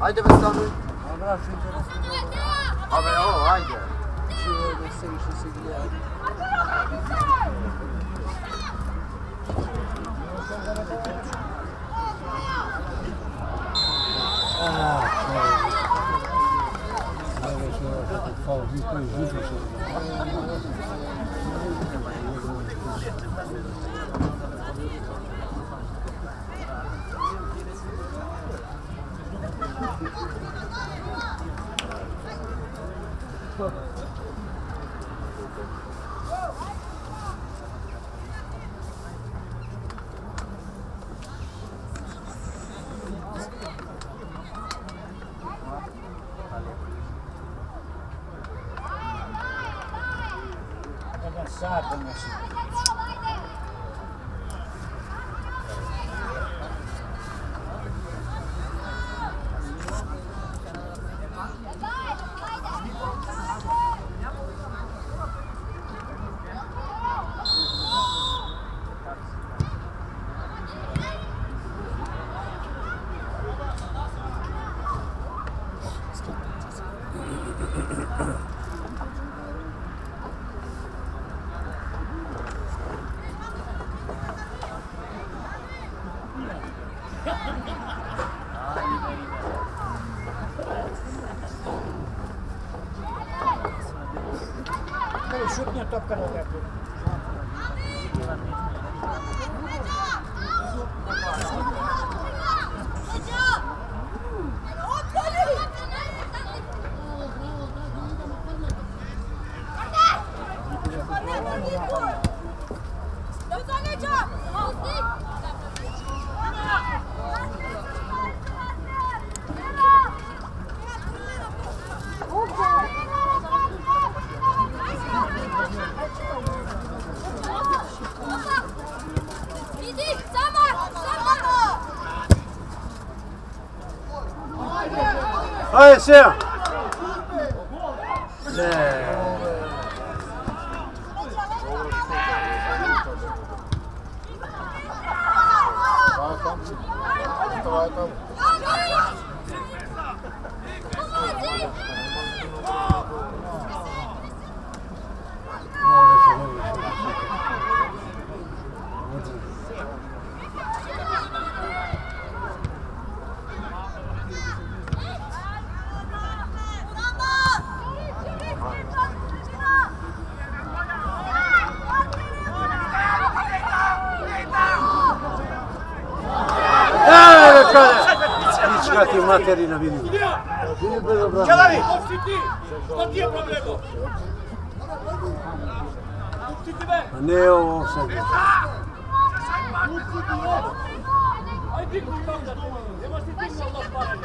[SPEAKER 1] Hajde, stani. Abi, ovo, hajde. Što se gleda.
[SPEAKER 6] Sat nasi. Šutnja topka na lepu.
[SPEAKER 5] Ajde, Seja! Pička ti materina, vidim. Vidim bez obrana.
[SPEAKER 3] Čelavi! Što ti je problemo?
[SPEAKER 5] A ne ovo sad.
[SPEAKER 3] Ajde, digni tam da tu. Nemaš ti digni od nas paranje.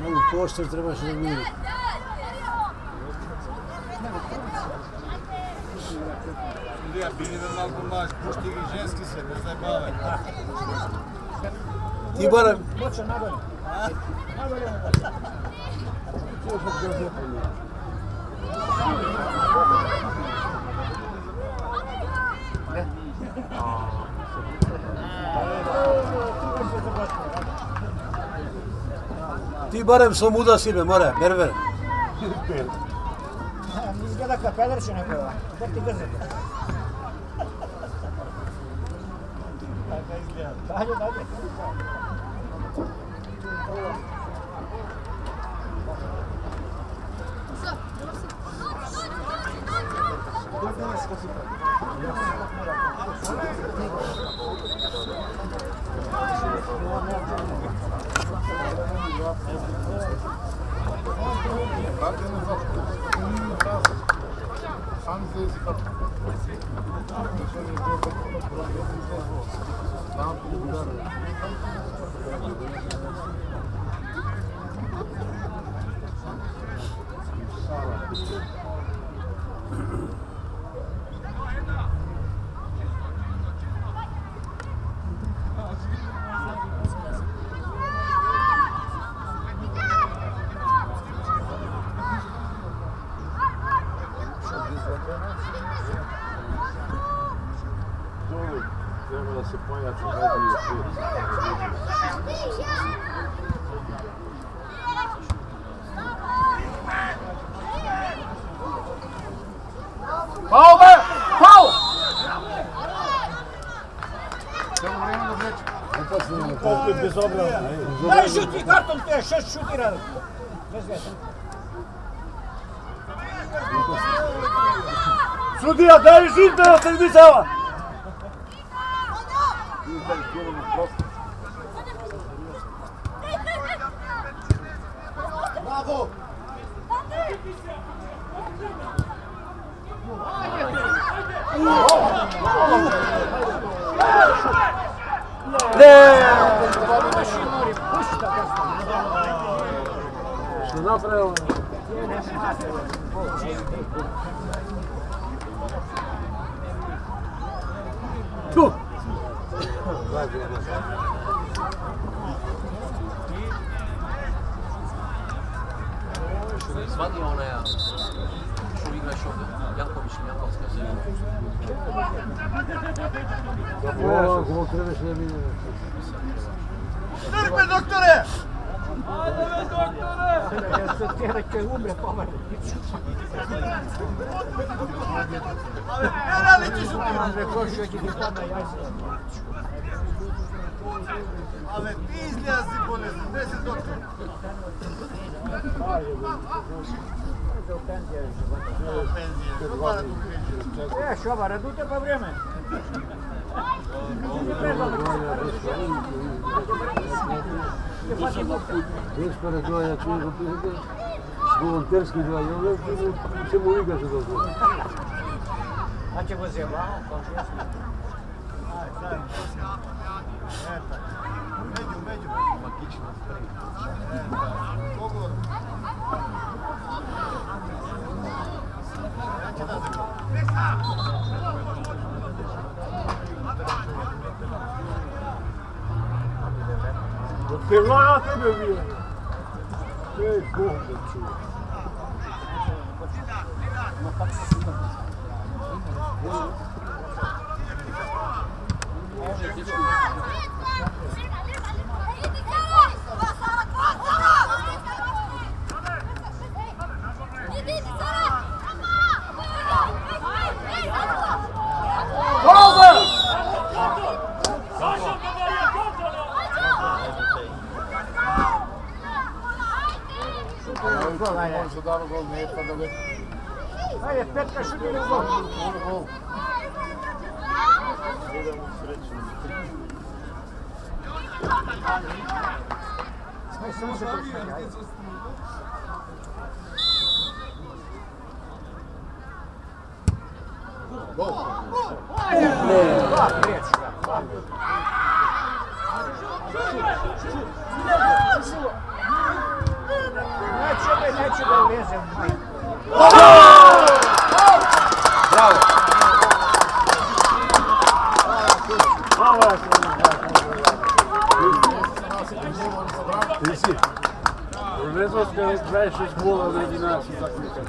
[SPEAKER 5] Ovo pošter trebaš reagirati.
[SPEAKER 2] Andrija, bili da malko maš, poštigli ženski se, ne zajbavaj.
[SPEAKER 5] Ti barem...
[SPEAKER 6] Boča, nagore. Nagore.
[SPEAKER 1] Ti barem sam muda sibe, more, berber.
[SPEAKER 6] Izgleda kao Pederčina bila. Gdje ti grzete? Dalje, dalje.
[SPEAKER 5] Treba da se pojača medije.
[SPEAKER 3] Faul be! Faul!
[SPEAKER 5] Opet bez obrana.
[SPEAKER 6] Daj šuti karton te, 6 šutira. Bez veze.
[SPEAKER 5] Sudija, daj žutbe na sredicama!
[SPEAKER 1] Bravo!
[SPEAKER 5] Što napravio? Tu!
[SPEAKER 2] Zvani onaj, što igraš ovdje, Janković ili Jankovska zemlja.
[SPEAKER 5] Ovo trebaš da mi...
[SPEAKER 3] Trpe, doktore!
[SPEAKER 6] Tjereke umre pomerne.
[SPEAKER 3] Ale ti izljazi bolesno, gdje si doktor?
[SPEAKER 6] Šoba, radute pa vrijeme.
[SPEAKER 5] Veš pa razvoja, če ga pisate, volonterski dva, če mu igra se dobro.
[SPEAKER 6] A će vozila?
[SPEAKER 3] Među.
[SPEAKER 2] Magično spremi.
[SPEAKER 3] Pogod.
[SPEAKER 5] Otkrivaju tebe bio. Ej, Bog da čuva.
[SPEAKER 6] Ajde, petka šutili u gol. Aj, samo se počne, ajde.
[SPEAKER 1] Gol!
[SPEAKER 6] Neće da uleze.
[SPEAKER 1] Bravo!
[SPEAKER 5] Ti si. Ne znaš kada 26 gola na 11 takvika.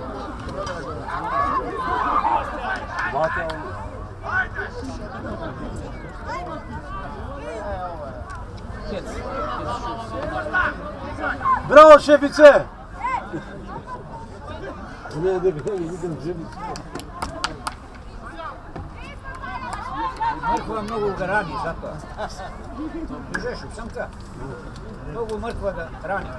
[SPEAKER 1] Bravo šefice! Ne, vidim želim.
[SPEAKER 6] Mrkva mnogo ga rani, zato. Žešuk, sam ka. Mnogo mrkva da rani.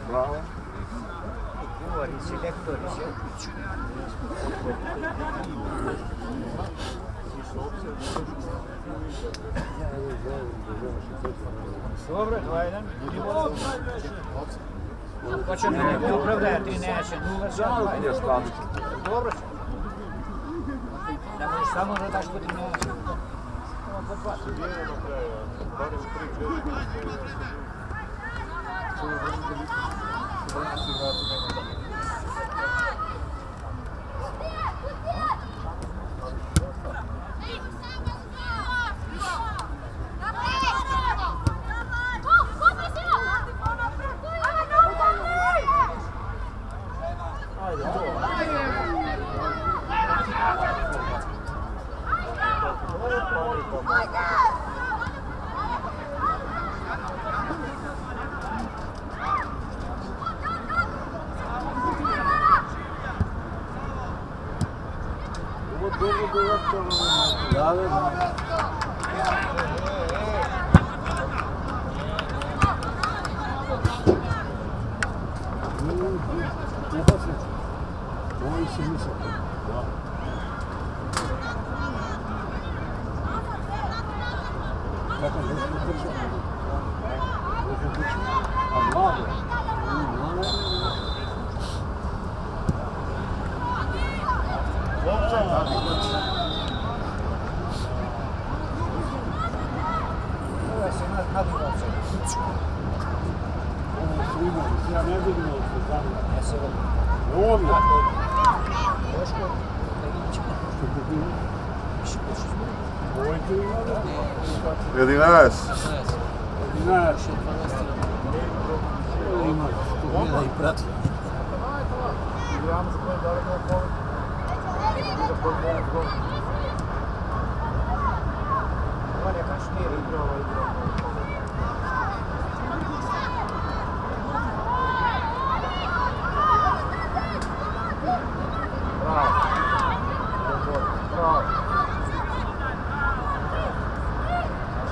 [SPEAKER 5] Bravo.
[SPEAKER 6] Kuvari, selektori se. Dobro, 2-1. Ko će me ne opravdaje, 3 neće, 0-2. Dobro će. Ne možeš samo da daš po 3 neće.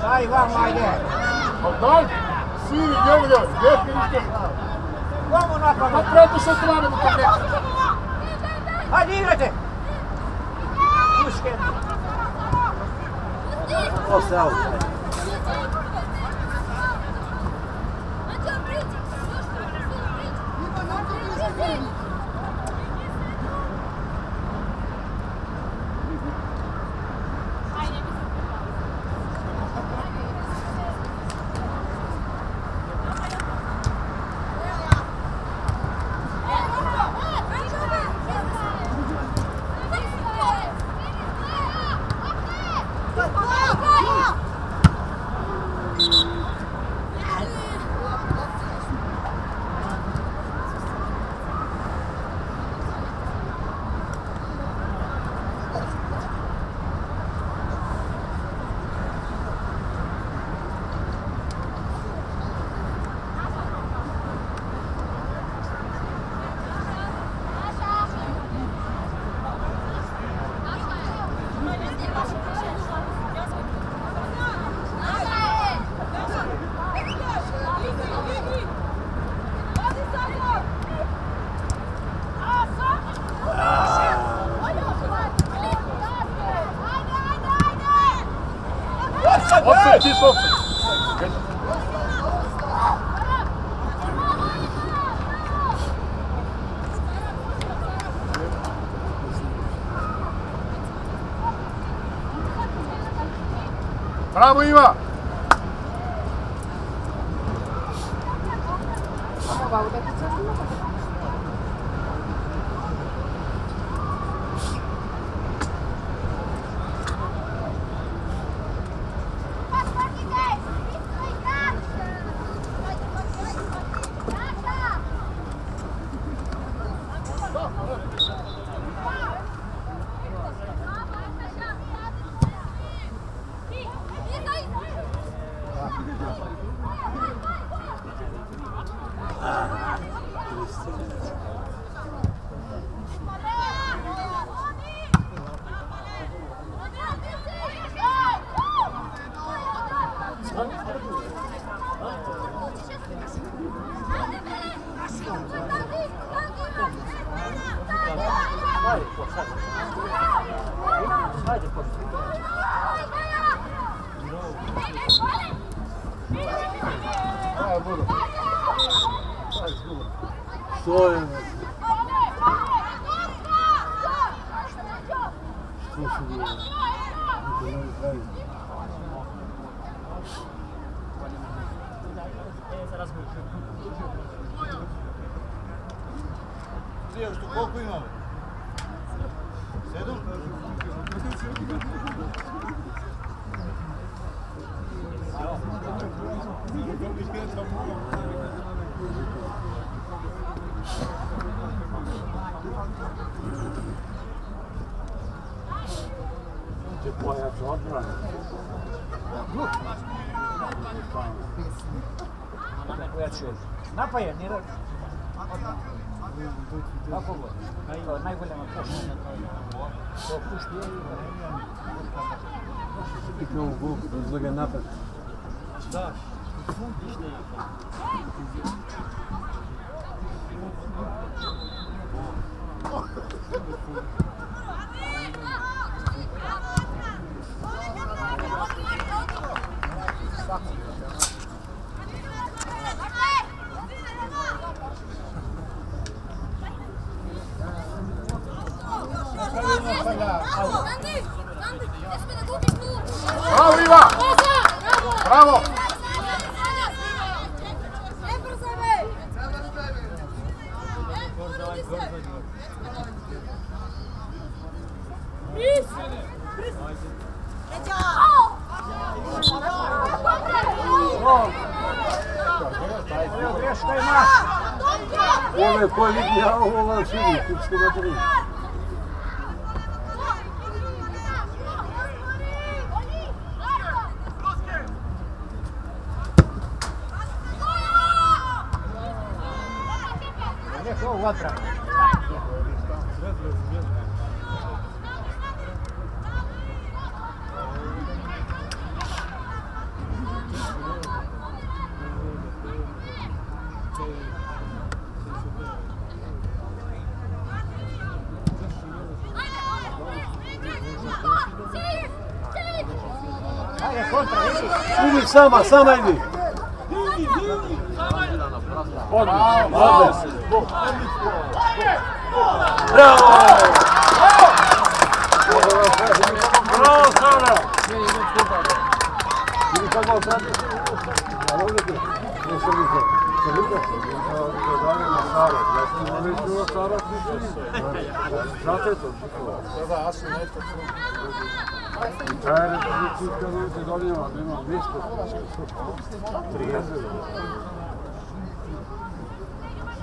[SPEAKER 6] Daj, vamo, ajde.
[SPEAKER 5] Daj, siri, gdje
[SPEAKER 6] Vamo napad.
[SPEAKER 5] Pa preti se strane mu to preti.
[SPEAKER 6] Hajde, igrajte. Puške.
[SPEAKER 1] To se out.
[SPEAKER 5] Offset, čist offset. Bravo Iva!
[SPEAKER 6] Ajde, pošto.
[SPEAKER 1] Ajde, budu. Ajde, budu. Što je? Što su bilo?
[SPEAKER 5] Prije što koliko imamo? 7?
[SPEAKER 1] Će pojač odbrane.
[SPEAKER 6] Napaje, nije reći. Kako god? To je najbolja na pošli. To pušti je i
[SPEAKER 1] Pikao u gol, razloga napad.
[SPEAKER 5] Da.
[SPEAKER 3] Bravo, Iva! Bravo!
[SPEAKER 6] greška je naša.
[SPEAKER 1] Ove koji ja ovo širi, kupske baterije.
[SPEAKER 6] Neko ovo odbrano. Ajde, kontra, idi.
[SPEAKER 1] Idi sama, sama idi. Bravo! Bravo, Sara! Idi kako otrati. Bravo, vidite. Ne se vidite. Se vidite? Ja sam već čuo Sara znate to?
[SPEAKER 5] Da, ja sam nešto čuo.
[SPEAKER 1] Čajere da ti kada se donijela, nema ništa.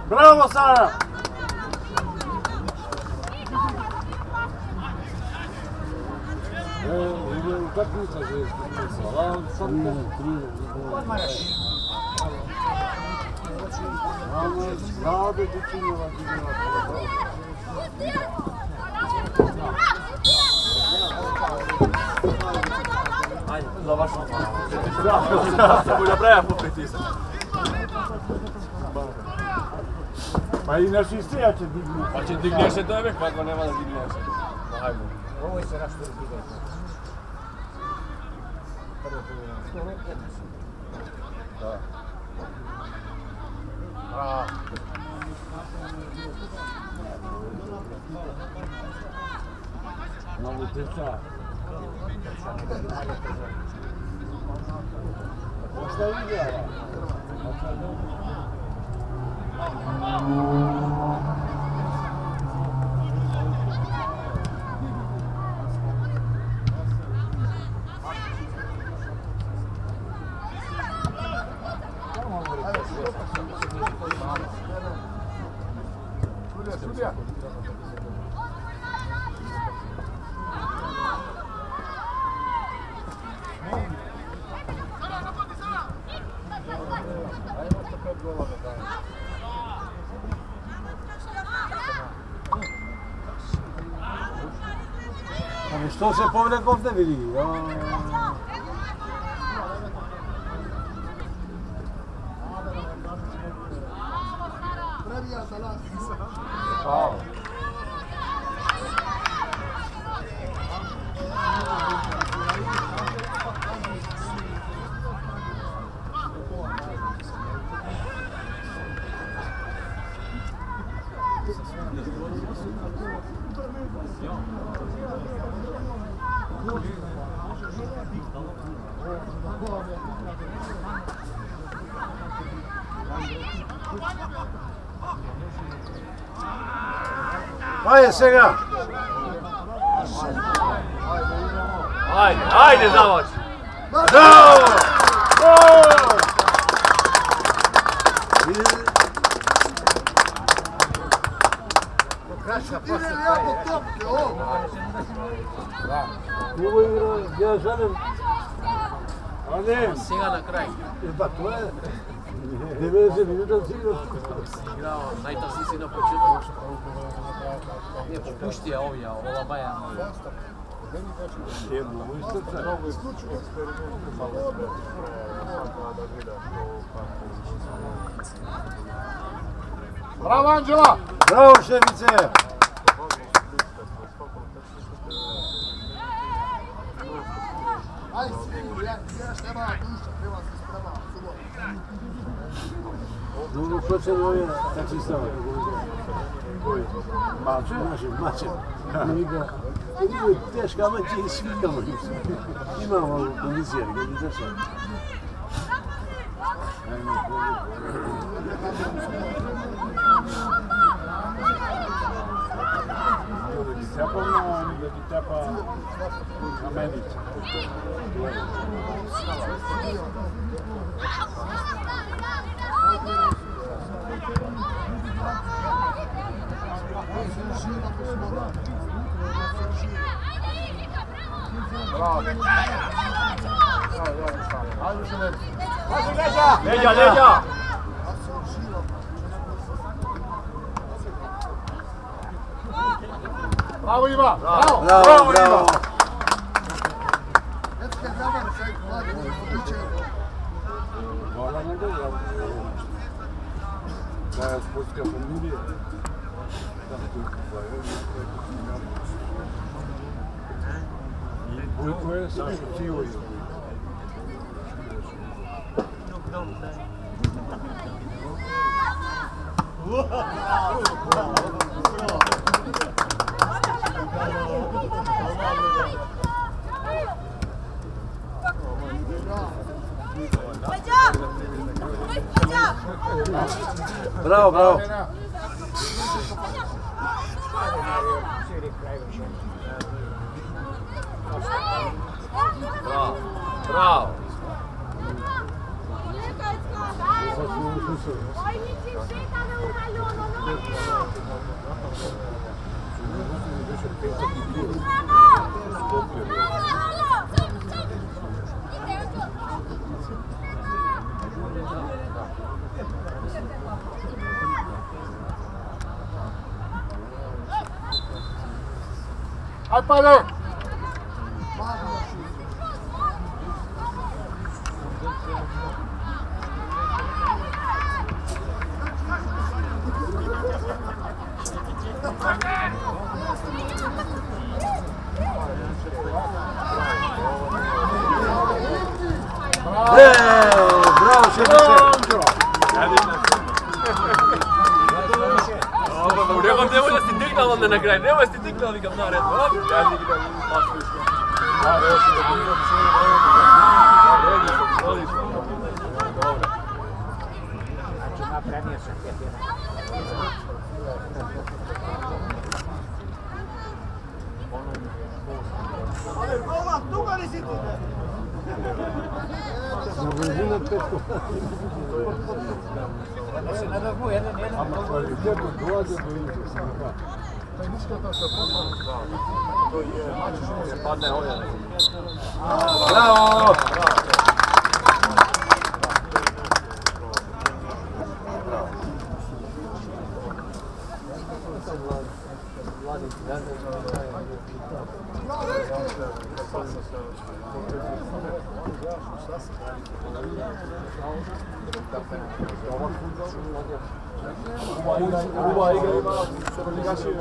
[SPEAKER 1] Bravo, Sara! Ide utakmica Zvezda.
[SPEAKER 6] Odmaraš.
[SPEAKER 1] Znao da ti činjela
[SPEAKER 3] Ajde, završamo. Da, bolja braja po pritisku.
[SPEAKER 1] Pa i naši strija će dignuti.
[SPEAKER 3] Pa će digneš se tebe, kako nema da digneš se. Hajde.
[SPEAKER 6] Ovo je se rašturi digaj. Prvo polovina.
[SPEAKER 3] Da. Bravo.
[SPEAKER 1] Novo teča. Šta je igrala?
[SPEAKER 5] Sudija.
[SPEAKER 1] Ali što se povljak ovdje vidi?
[SPEAKER 3] Bravo.
[SPEAKER 5] Ajde Sega!
[SPEAKER 3] Ajde, ajde Zavač!
[SPEAKER 5] Bravo! Gol! Ovo igra, ja želim... Adem!
[SPEAKER 2] Сега на край.
[SPEAKER 5] Pa to je... 90 minuta si igrao.
[SPEAKER 2] Igrao, najtazi si na početku. Ne, popušti je ovija, ova baja.
[SPEAKER 5] Jedno, u srca.
[SPEAKER 1] Bravo Anđela!
[SPEAKER 5] Bravo šefice!
[SPEAKER 1] Aj, sigur, ja nema duša, treba se sprema, subot.
[SPEAKER 5] Drugo počeo ovdje, tak si stava. Mače? Mače. Igra. Ovo je teška, ama ti je svikamo. Imamo kondicije, gdje bi zašao. Tepamo, da ti tepa na medici.
[SPEAKER 1] Bravo. Ajde se ne.
[SPEAKER 3] Leđa, leđa!
[SPEAKER 1] Bravo Iva! Bravo!
[SPEAKER 5] Bravo, bravo!
[SPEAKER 1] Dečke, zabar se, mladi, odliče.
[SPEAKER 5] Hvala na dobro. Da je sportska familija. I Bojko je Sašo Civo. Bravo, bravo.
[SPEAKER 3] Bravo, bravo!
[SPEAKER 4] Oj, ničim šetane u haljonu,
[SPEAKER 1] Aj, pane!
[SPEAKER 5] Bravo, šefice!
[SPEAKER 3] Nemoj da si dignal onda na kraj, nemoj da si dignal nikam na red. Ja dignal, maš viško.
[SPEAKER 6] Znači napravio sam tepira.
[SPEAKER 5] Završina petko. Ama kvalitetu dolaze do izvrsta.
[SPEAKER 3] Padne ovdje.
[SPEAKER 5] Bravo!
[SPEAKER 2] Ova igra ima drugačije